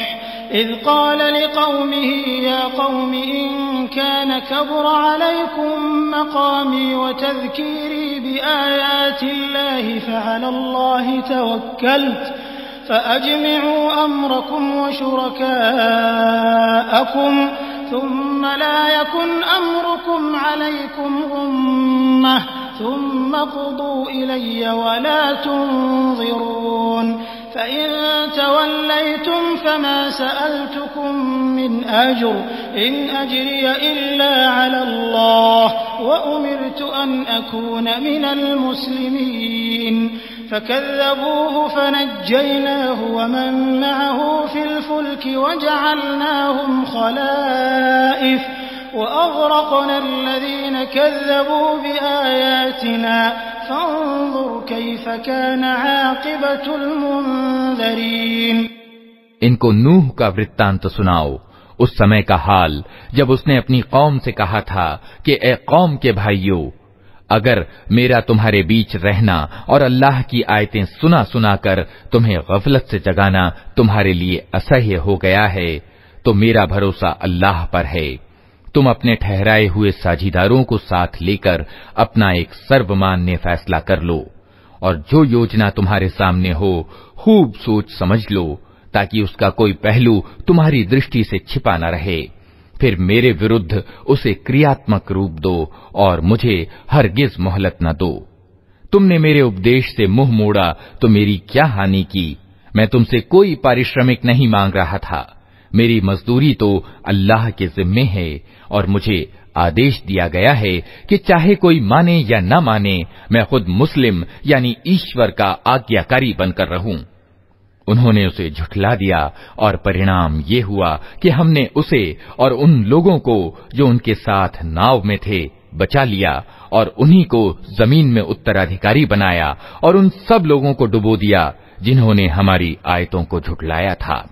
इज़ क़ाल लिक़ौमिही या क़ौमि इन कान कबुरा अलैकुम मक़ामी व तज़कीरी बिआयातिल्लाहि फ़अलल्लाहि तवक्कल्तु फ़अजमिऊ अम्रकुम व शुरकाअकुम ثم لا يكن أمركم عليكم غمة ثم क़ुदू इलय्य वला तुन्ज़िरून फ़इन तवल्लयतुम फ़मा सअल्तुकुम मिन अज्र इन अज्रिय इल्ला अलल्लाह व उमिरतु अन अकून मिनल मुस्लिमीन फ़कज़्ज़बूहु फ़नज्जयनाहु वमन मअहु फ़िल फ़ुल्कि वजअलनाहुम ख़लाइफ़ वअग़रक़ना अल्लज़ीन कज़्ज़बू बिआयातिना फ़न्ज़ुर कैफ़ कान आक़िबतुल मुन्ज़रीन। इनको नूह का वृत्तांत सुनाओ, उस समय का हाल जब उसने अपनी कौम से कहा था कि ए कौम के भाइयों, अगर मेरा तुम्हारे बीच रहना और अल्लाह की आयतें सुना सुना कर तुम्हें गफलत से जगाना तुम्हारे लिए असह्य हो गया है, तो मेरा भरोसा अल्लाह पर है। तुम अपने ठहराए हुए साझीदारों को साथ लेकर अपना एक सर्वमान्य फैसला कर लो और जो योजना तुम्हारे सामने हो खूब सोच समझ लो, ताकि उसका कोई पहलू तुम्हारी दृष्टि से छिपा न रहे। फिर मेरे विरुद्ध उसे क्रियात्मक रूप दो और मुझे हरगिज मोहलत न दो। तुमने मेरे उपदेश से मुंह मोड़ा तो मेरी क्या हानि की? मैं तुमसे कोई पारिश्रमिक नहीं मांग रहा था। मेरी मजदूरी तो अल्लाह के जिम्मे है और मुझे आदेश दिया गया है कि चाहे कोई माने या न माने, मैं खुद मुस्लिम यानी ईश्वर का आज्ञाकारी बनकर रहूं। उन्होंने उसे झुठला दिया और परिणाम ये हुआ कि हमने उसे और उन लोगों को जो उनके साथ नाव में थे बचा लिया और उन्हीं को जमीन में उत्तराधिकारी बनाया और उन सब लोगों को डुबो दिया जिन्होंने हमारी आयतों को झुठलाया था।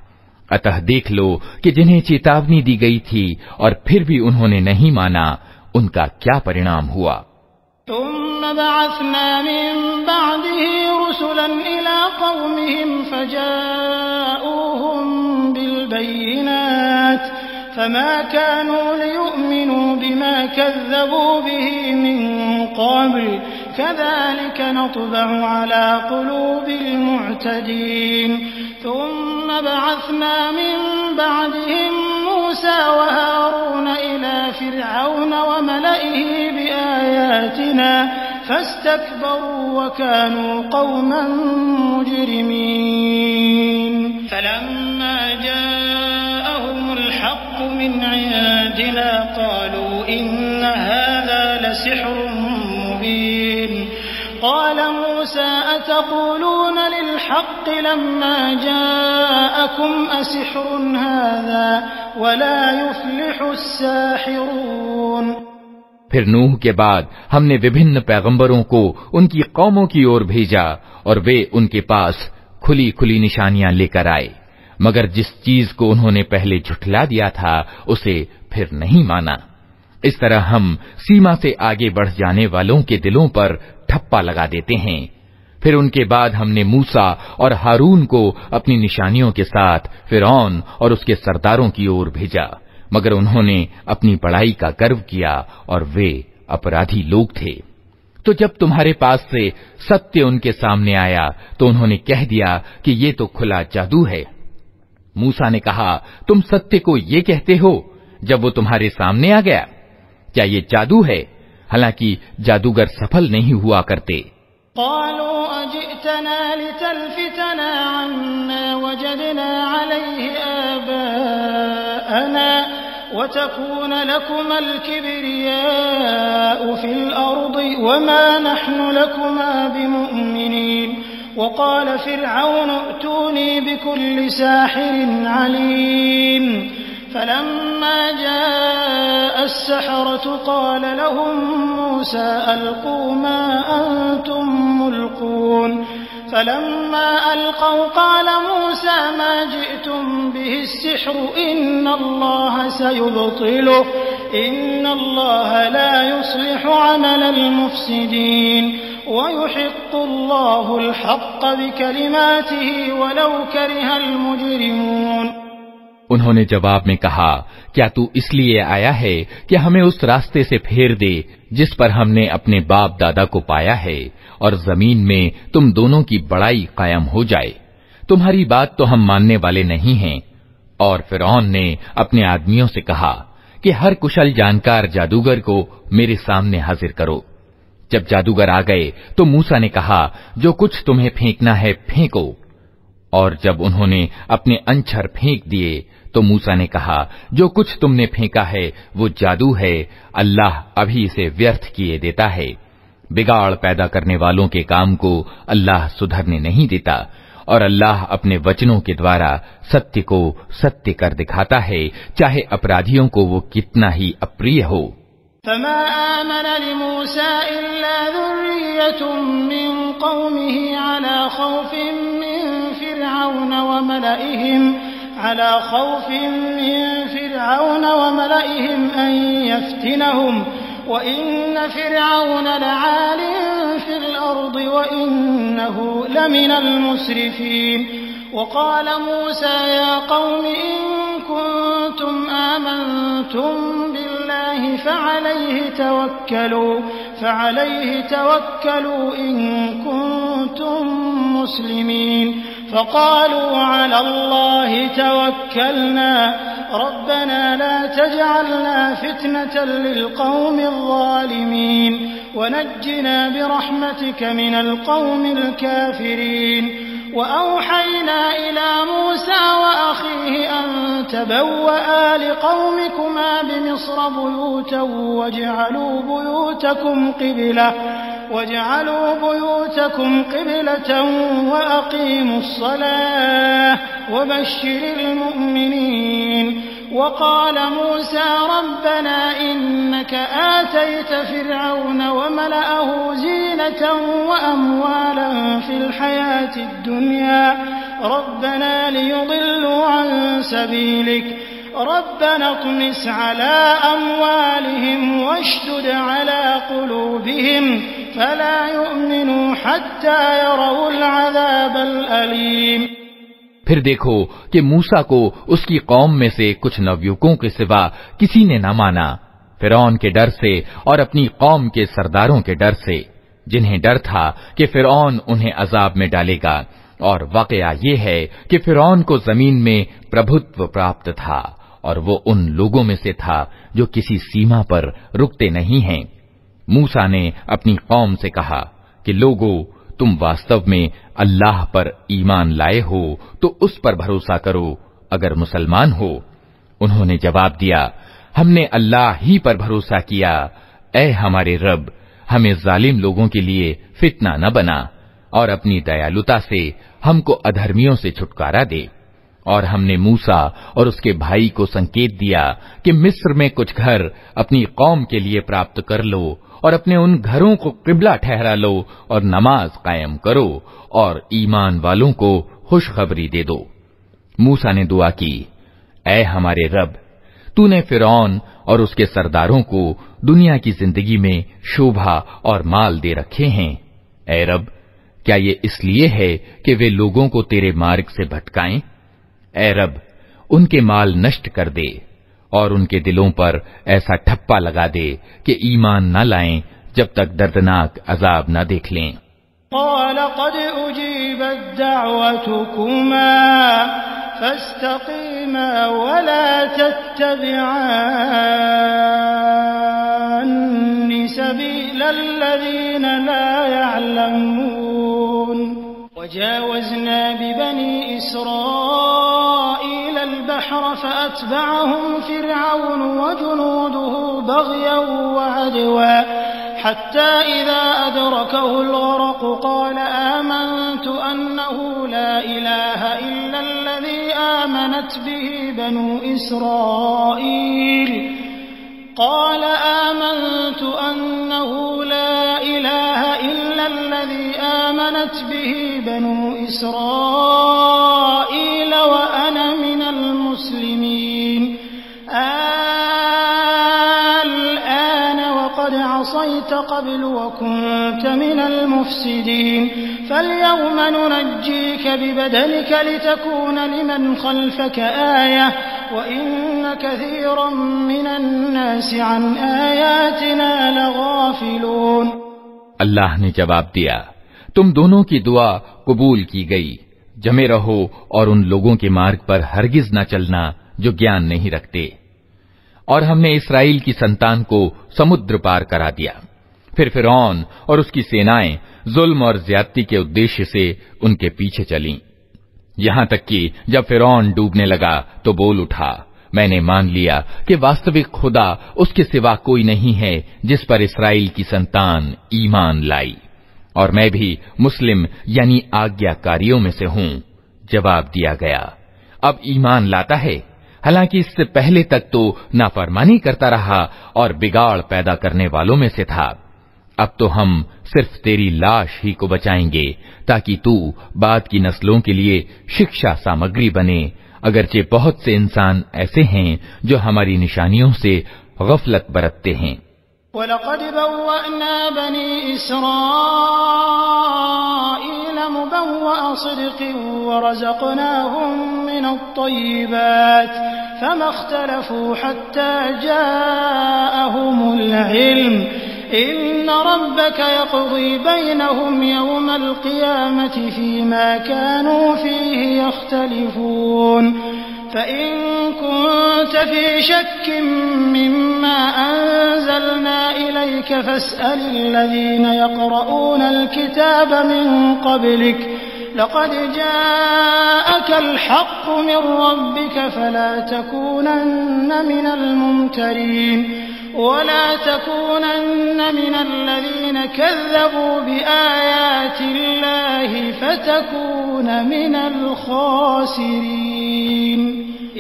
अतः देख लो कि जिन्हें चेतावनी दी गई थी और फिर भी उन्होंने नहीं माना, उनका क्या परिणाम हुआ। सुम्मा बअसना मिन बअदिही रुसुलन इला क़ौमिहिम फ़जाऊहुम बिलबय्यिनात फ़मा कानू लियु'मिनू बिमा कज़्ज़बू बिही मिन क़ब्ल कज़ालिक नत्बअु अला क़ुलूबिल मुअ्तदीन। सुम्मा बअसना मिन बअदिहिम मूसा व हारून इला फ़िरऔन व मलइही बिआयातिना फ़स्तकबरू व कानू क़ौमन मुजरिमीन। फ़लम्मा जाअहुमुल हक़्क़ु मिन इंदिना क़ालू इन्न हाज़ा लसिह्रुन मुबीन। क़ाल मूसा अतक़ूलून लिल्हक़्क़ि लम्मा जाअकुम असिह्रुन हाज़ा वला युफ़्लिहुस साहिरून। फिर नूह के बाद हमने विभिन्न पैगंबरों को उनकी कौमों की ओर भेजा और वे उनके पास खुली खुली निशानियां लेकर आए, मगर जिस चीज को उन्होंने पहले झुठला दिया था उसे फिर नहीं माना। इस तरह हम सीमा से आगे बढ़ जाने वालों के दिलों पर ठप्पा लगा देते हैं। फिर उनके बाद हमने मूसा और हारून को अपनी निशानियों के साथ फिरौन और उसके सरदारों की ओर भेजा, मगर उन्होंने अपनी बड़ाई का गर्व किया और वे अपराधी लोग थे। तो जब तुम्हारे पास से सत्य उनके सामने आया तो उन्होंने कह दिया कि ये तो खुला जादू है। मूसा ने कहा, तुम सत्य को ये कहते हो जब वो तुम्हारे सामने आ गया? क्या ये जादू है? हालांकि जादूगर सफल नहीं हुआ करते। क़ालू अजि'तना लितल्फितना अन्ना वजदना अलैहि आबाअना व तकून लकुमल किब्रियाउ फिल अर्दि वमा नहनु लकुमा बिमुअ्मिनीन। वक़ाल फ़िरऔन अतूनी बिकुल्लि साहिरिन अलीम। फलम्मा जाअ अस्सहरतु क़ाल लहुम मूसा अल्क़ू मा अंतुम मुल्क़ून। फलम्मा अलक़ौ क़ाल मूसा मा जि'तुम बिहि अस्सिह्रु इन्नल्लाह सयुब्तिलुहु इन्नल्लाह ला युस्लिहु अमलल मुफ़्सिदीन वयुहिक़्क़ुल्लाहुल हक़्क़ बिकलिमातिही वलौ करिहल मुजरिमून। उन्होंने जवाब में कहा, क्या तू इसलिए आया है कि हमें उस रास्ते से फेर दे जिस पर हमने अपने बाप दादा को पाया है और जमीन में तुम दोनों की बड़ाई कायम हो जाए? तुम्हारी बात तो हम मानने वाले नहीं हैं। और फिरौन ने अपने आदमियों से कहा कि हर कुशल जानकार जादूगर को मेरे सामने हाजिर करो। जब जादूगर आ गए तो मूसा ने कहा, जो कुछ तुम्हें फेंकना है फेंको। और जब उन्होंने अपने अंछर फेंक दिए तो मूसा ने कहा, जो कुछ तुमने फेंका है वो जादू है, अल्लाह अभी इसे व्यर्थ किए देता है। बिगाड़ पैदा करने वालों के काम को अल्लाह सुधरने नहीं देता, और अल्लाह अपने वचनों के द्वारा सत्य को सत्य कर दिखाता है, चाहे अपराधियों को वो कितना ही अप्रिय हो। फमा आमन लिमूसा इल्ला ज़ुर्रिय्यतुम मिन क़ौमिही अला ख़ौफ़िन मिन फ़िरऔन व मलइहिम अन यफ्तिनहुम व इन्न फ़िरऔन लआलिन फ़िल अर्दि व इन्नहु लमिनल मुस्रिफ़ीन। वक़ाल मूसा या क़ौमि इन कुन्तुम आमनतुम बिल्लाहि फ़अलैहि तवक्कलू इन कुन्तुम मुस्लिमीन। फ़क़ालू अलल्लाहि तवक्कलना रब्बना ला तजअलना फ़ितनतन लिलक़ौमिज़ ज़ालिमीन वनज्जिना बिरहमतिक मिनल क़ौमिल काफ़िरीन। वअौहयना इला मूसा वअख़ीहि अन तबव्वआ लिक़ौमिकुमा बिमिस्र बुयूतन वजअलू बुयूतकुम क़िबलतन वअक़ीमुस्सलाह वबश्शिरिल मुअ्मिनीन। वक़ाल मूसा रब्बना इन्नक आतैत फ़िरऔन वमलअहु ज़ीनतन वअम्वालन फ़िल हयातिद दुन्या रब्बना लियुदिल्लू अन सबीलिक रब्बना त्मिस अला अम्वालिहिम वश्दुद अला क़ुलूबिहिम फला युमिनू हत्ता यरवुल अज़ाबल अलीम। फिर देखो कि मूसा को उसकी कौम में से कुछ नवयुवकों के सिवा किसी ने न माना, फिरौन के डर से और अपनी कौम के सरदारों के डर से, जिन्हें डर था कि फिरौन उन्हें अजाब में डालेगा। और वाकया ये है कि फिरौन को जमीन में प्रभुत्व प्राप्त था और वो उन लोगों में से था जो किसी सीमा पर रुकते नहीं हैं। मूसा ने अपनी कौम से कहा कि लोगों, तुम वास्तव में अल्लाह पर ईमान लाए हो तो उस पर भरोसा करो अगर मुसलमान हो। उन्होंने जवाब दिया, हमने अल्लाह ही पर भरोसा किया। ऐ हमारे रब, हमें जालिम लोगों के लिए फितना न बना और अपनी दयालुता से हमको अधर्मियों से छुटकारा दे। और हमने मूसा और उसके भाई को संकेत दिया कि मिस्र में कुछ घर अपनी कौम के लिए प्राप्त कर लो और अपने उन घरों को किबला ठहरा लो और नमाज कायम करो और ईमान वालों को खुशखबरी दे दो। मूसा ने दुआ की, ऐ हमारे रब, तूने फिरौन और उसके सरदारों को दुनिया की जिंदगी में शोभा और माल दे रखे हैं। ऐ रब, क्या ये इसलिए है कि वे लोगों को तेरे मार्ग से भटकाएं? ऐ रब, उनके माल नष्ट कर दे और उनके दिलों पर ऐसा ठप्पा लगा दे कि ईमान न लाएं जब तक दर्दनाक अजाब न देख लें। क़ाल क़द उजीबत दअवतुकुमा फस्तक़ीमा वला तत्तबिअन्नि सबीलल लज़ीना ला यअलमून। वजावज़ना बिबनी इस्राईल البحر فأتبعهم فرعون وجنوده بغيا وعدوا حتى إذا أدركه الغرق قال آمنت أنه لا إله إلا الذي آمنت به بنو إسرائيل قال آمنت أنه لا إله إلا الذي آمنت به بنو إسرائيل وأنا من المسلمين الآن وقد عصيت قبل وكنت من المفسدين فاليوم ننجيك ببدنك لتكون لمن خلفك آية وإن كثيرا من الناس عن آياتنا لغافلون। अल्लाह ने जवाब दिया, तुम दोनों की दुआ कबूल की गई। जमे रहो और उन लोगों के मार्ग पर हरगिज न चलना जो ज्ञान नहीं रखते। और हमने इस्राएल की संतान को समुद्र पार करा दिया। फिर फिरौन और उसकी सेनाएं जुल्म और ज्यादती के उद्देश्य से उनके पीछे चलीं, यहां तक कि जब फिरौन डूबने लगा तो बोल उठा, मैंने मान लिया कि वास्तविक खुदा उसके सिवा कोई नहीं है जिस पर इस्राएल की संतान ईमान लाई, और मैं भी मुस्लिम यानी आज्ञाकारियों में से हूं। जवाब दिया गया, अब ईमान लाता है, हालांकि इससे पहले तक तो नाफरमानी करता रहा और बिगाड़ पैदा करने वालों में से था। अब तो हम सिर्फ तेरी लाश ही को बचाएंगे ताकि तू बाद की नस्लों के लिए शिक्षा सामग्री बने, अगरचे बहुत से इंसान ऐसे हैं जो हमारी निशानियों से गफलत बरतते हैं। वलक़द बव्वअना बनी इस्राईल मुबव्वअ सिद्क़िन वरज़क़नाहुम मिनत-तय्यिबात फमख्तलफ़ू हत्ता जाअहुमुल इल्म इन्न रब्बक यक़ज़ी बैनहुम यौमल क़ियामति फ़ीमा कानू फ़ीहि यख़्तलिफ़ून फ़इन कुन्त फ़ी शक्किन मिम्मा अंज़लना इलैक फ़स्अलिल्लज़ीन यक़रऊनल किताब मिन क़ब्लिक लक़द जाअकल हक़्क़ु मिन रब्बिक फ़ला तकूनन्न मिनल मुमतरीन वला तकूनन्न मिनल्लज़ीन कज़्ज़बू बिआयातिल्लाहि फ़तकून मिनल ख़ासिरीन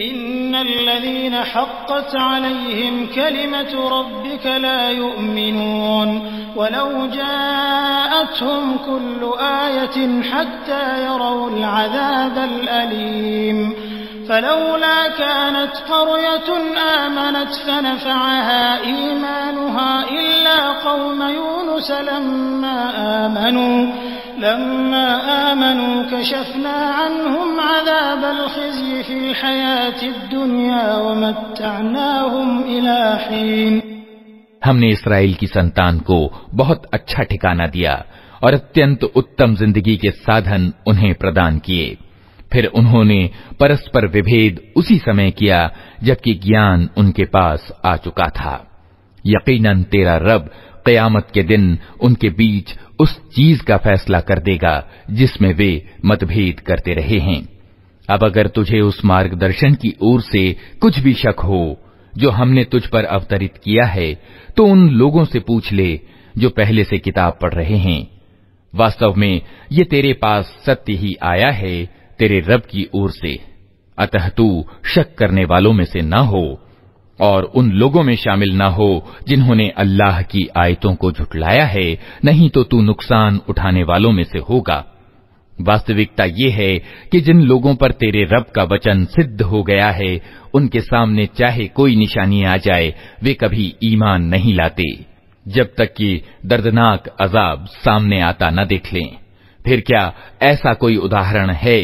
इन्नल्लज़ीन हक़्क़त अलैहिम कलिमतु रब्बिक ला युमिनून वलौ जाअतहुम कुल्लु आयतिन हत्ता यरौल अज़ाबल अलीम फलौला कानत क़र्यतुन आमनत फनफ़अहा ईमानुहा इल्ला क़ौम यूनुस लम्मा आमनू कशफ़ना अन्हुम अज़ाबल ख़िज़्यि फ़िल हयातिद दुनिया वमत्तअनाहुम इला हीन। हमने इस्राएल की संतान को बहुत अच्छा ठिकाना दिया और अत्यंत उत्तम जिंदगी के साधन उन्हें प्रदान किए। फिर उन्होंने परस्पर विभेद उसी समय किया जबकि ज्ञान उनके पास आ चुका था। यकीनन तेरा रब क़यामत के दिन उनके बीच उस चीज का फैसला कर देगा जिसमें वे मतभेद करते रहे हैं। अब अगर तुझे उस मार्गदर्शन की ओर से कुछ भी शक हो जो हमने तुझ पर अवतरित किया है तो उन लोगों से पूछ ले जो पहले से किताब पढ़ रहे हैं। वास्तव में ये तेरे पास सत्य ही आया है तेरे रब की ओर से, अतः तू शक करने वालों में से न हो और उन लोगों में शामिल न हो जिन्होंने अल्लाह की आयतों को झुठलाया है, नहीं तो तू नुकसान उठाने वालों में से होगा। वास्तविकता ये है कि जिन लोगों पर तेरे रब का वचन सिद्ध हो गया है उनके सामने चाहे कोई निशानी आ जाए वे कभी ईमान नहीं लाते जब तक कि दर्दनाक अजाब सामने आता न देख लें। फिर क्या ऐसा कोई उदाहरण है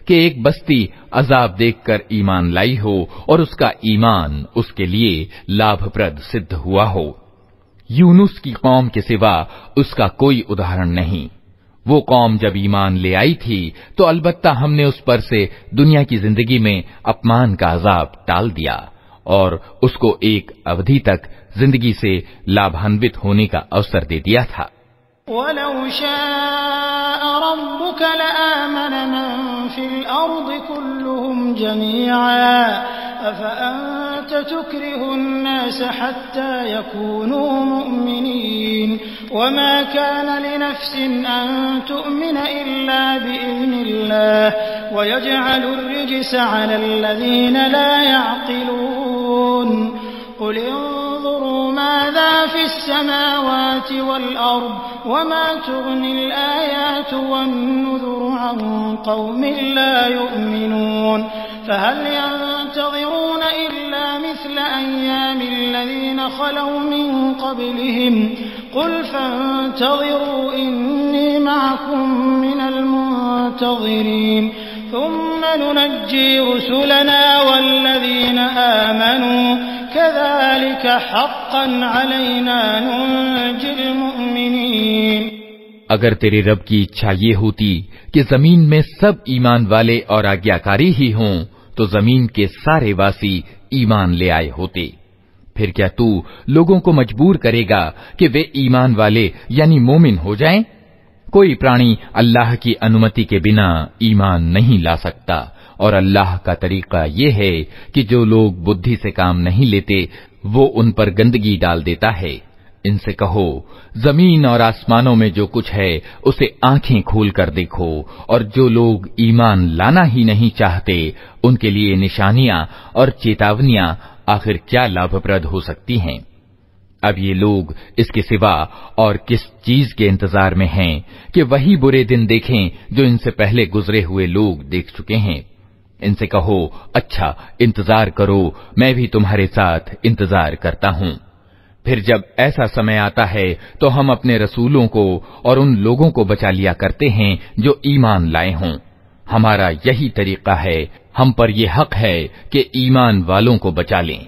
कि एक बस्ती अजाब देखकर ईमान लाई हो और उसका ईमान उसके लिए लाभप्रद सिद्ध हुआ हो? यूनुस की कौम के सिवा उसका कोई उदाहरण नहीं। वो कौम जब ईमान ले आई थी तो अलबत्ता हमने उस पर से दुनिया की जिंदगी में अपमान का अजाब टाल दिया और उसको एक अवधि तक जिंदगी से लाभान्वित होने का अवसर दे दिया था। वलौ शाअ रब्बुक लआमन मन फिल अर्दि कुल्लुहुम जमीअन अफअंत तुक्रिहु अन्नास हत्ता यकूनू मुमिनीन वमा कान लिनफ्सिन अन तु'मिन इल्ला बिइज़्निल्लाह वयजअलु अर्रिज्स अलल्लज़ीन ला यअक़िलून क़ुल इंज़ुरू माज़ा फ़िस्समावाति वल्अर्ض वमा तुग़निल आयातु वन्नुज़ुरु अन क़ौमिन ला यु'मिनून फहल यंतज़िरून इल्ला मिस्ल अय्यामिल्लज़ीन ख़लौ मिन क़ब्लिहिम क़ुल फ़ंतज़िरू इन्नी मअकुम मिनल मुंतज़िरीन थुम्मा नुनज्जी रुसुलना वल्लज़ीन आमनू कज़ालिक हक़्क़न अलैना नुंजिल मुमिनीन। अगर तेरे रब की इच्छा ये होती कि जमीन में सब ईमान वाले और आज्ञाकारी ही हों तो जमीन के सारे वासी ईमान ले आए होते। फिर क्या तू लोगों को मजबूर करेगा कि वे ईमान वाले यानी मोमिन हो जाएं? कोई प्राणी अल्लाह की अनुमति के बिना ईमान नहीं ला सकता, और अल्लाह का तरीका ये है कि जो लोग बुद्धि से काम नहीं लेते वो उन पर गंदगी डाल देता है। इनसे कहो, जमीन और आसमानों में जो कुछ है उसे आंखें खोल कर देखो, और जो लोग ईमान लाना ही नहीं चाहते उनके लिए निशानियां और चेतावनियां आखिर क्या लाभप्रद हो सकती हैं। अब ये लोग इसके सिवा और किस चीज के इंतजार में हैं कि वही बुरे दिन देखें जो इनसे पहले गुजरे हुए लोग देख चुके हैं। इनसे कहो, अच्छा इंतजार करो, मैं भी तुम्हारे साथ इंतजार करता हूं। फिर जब ऐसा समय आता है तो हम अपने रसूलों को और उन लोगों को बचा लिया करते हैं जो ईमान लाए हों। हमारा यही तरीका है, हम पर यह हक है कि ईमान वालों को बचा लें।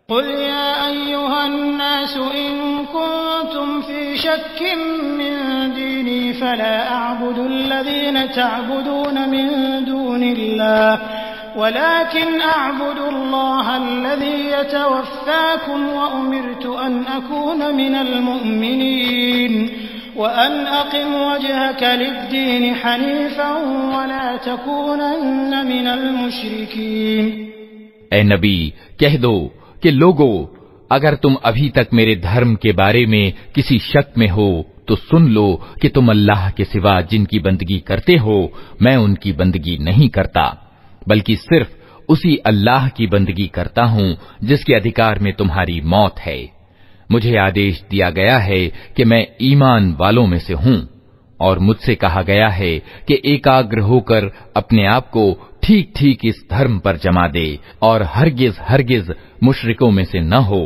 कुल या अय्युहन्नासु इन कुंतुम फी शक्किन मिन दीनी फला अअबुदुल्लज़ीना तअबुदून मिन दूनिल्लाह वलाकिन अअबुदुल्लाहल्लज़ी यतवफ़्फ़ाकुम व उमिरतु अन अकून मिनल मुअमिनीन व अन अक़िम वजहक लिद्दीन हनीफ़न वला तकूनन्न मिनल मुशरिकीन। ए नबी, कह दो कि लोगो, अगर तुम अभी तक मेरे धर्म के बारे में किसी शक में हो तो सुन लो कि तुम अल्लाह के सिवा जिनकी बंदगी करते हो मैं उनकी बंदगी नहीं करता, बल्कि सिर्फ उसी अल्लाह की बंदगी करता हूं जिसके अधिकार में तुम्हारी मौत है। मुझे आदेश दिया गया है कि मैं ईमान वालों में से हूं, और मुझसे कहा गया है कि एकाग्र होकर अपने आप को ठीक ठीक इस धर्म पर जमा दे और हरगिज हरगिज मुशरिकों में से न हो।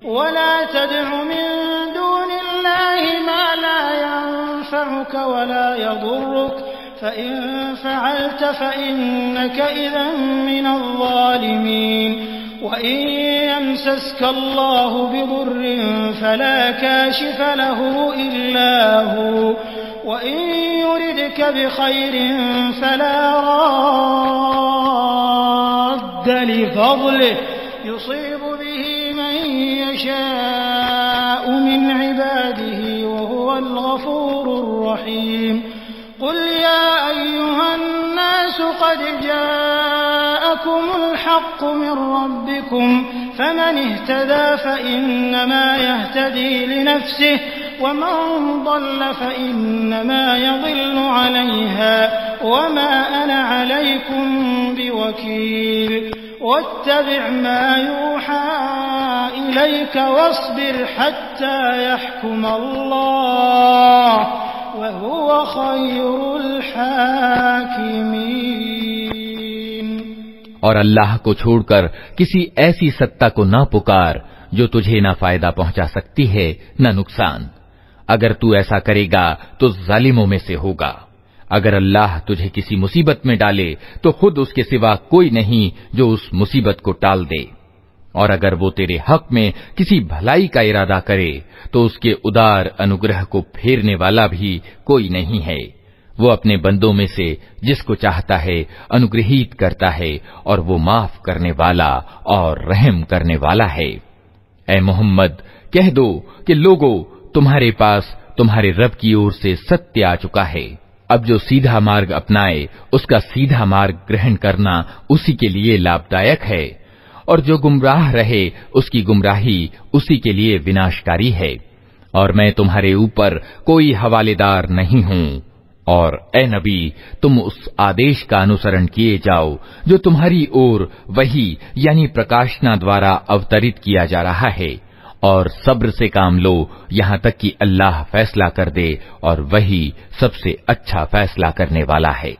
वला तदउ मिन दूनिल्लाहि मा ला यंफउक वला यदुर्रुक फ़इन फ़अल्त फ़इन्नक इज़न मिनल ज़ालिमीन व इन यमसस्क अल्लाहु बिदुर्रिन फ़ला काशिफ़ लहु इल्ला हु व इन युरिदक बिख़ैरिन फ़ला राद्द लिफ़ज़लिहि युसीब बिही मन यशाअ मिन इबादिही व हुवल गफूरुर रहीम। कुल या अय्युहन्नास क़द जाअकुमुल हक़्क़ु मिन रब्बिकुम फमन इह्तदा फ़इन्नमा यह्तदी लिनफ़्सिहि वमन ضل فإنما يضل عليها وما أنا عليكم بوكيل واتبع ما يوحى إليك واصبر حتى يحكم الله وهو خير الحاكمين। और अल्लाह को छोड़कर किसी ऐसी सत्ता को ना पुकार जो तुझे ना फायदा पहुंचा सकती है न नुकसान। अगर तू ऐसा करेगा तो जालिमों में से होगा। अगर अल्लाह तुझे किसी मुसीबत में डाले तो खुद उसके सिवा कोई नहीं जो उस मुसीबत को टाल दे, और अगर वो तेरे हक में किसी भलाई का इरादा करे तो उसके उदार अनुग्रह को फेरने वाला भी कोई नहीं है। वो अपने बंदों में से जिसको चाहता है अनुग्रहित करता है, और वो माफ करने वाला और रहम करने वाला है। ऐ मोहम्मद, कह दो कि लोगों, तुम्हारे पास तुम्हारे रब की ओर से सत्य आ चुका है। अब जो सीधा मार्ग अपनाए उसका सीधा मार्ग ग्रहण करना उसी के लिए लाभदायक है, और जो गुमराह रहे उसकी गुमराही उसी के लिए विनाशकारी है। और मैं तुम्हारे ऊपर कोई हवालेदार नहीं हूं। और ए नबी, तुम उस आदेश का अनुसरण किए जाओ जो तुम्हारी ओर वही यानी प्रकाशना द्वारा अवतरित किया जा रहा है, और सब्र से काम लो यहां तक कि अल्लाह फैसला कर दे, और वही सबसे अच्छा फैसला करने वाला है।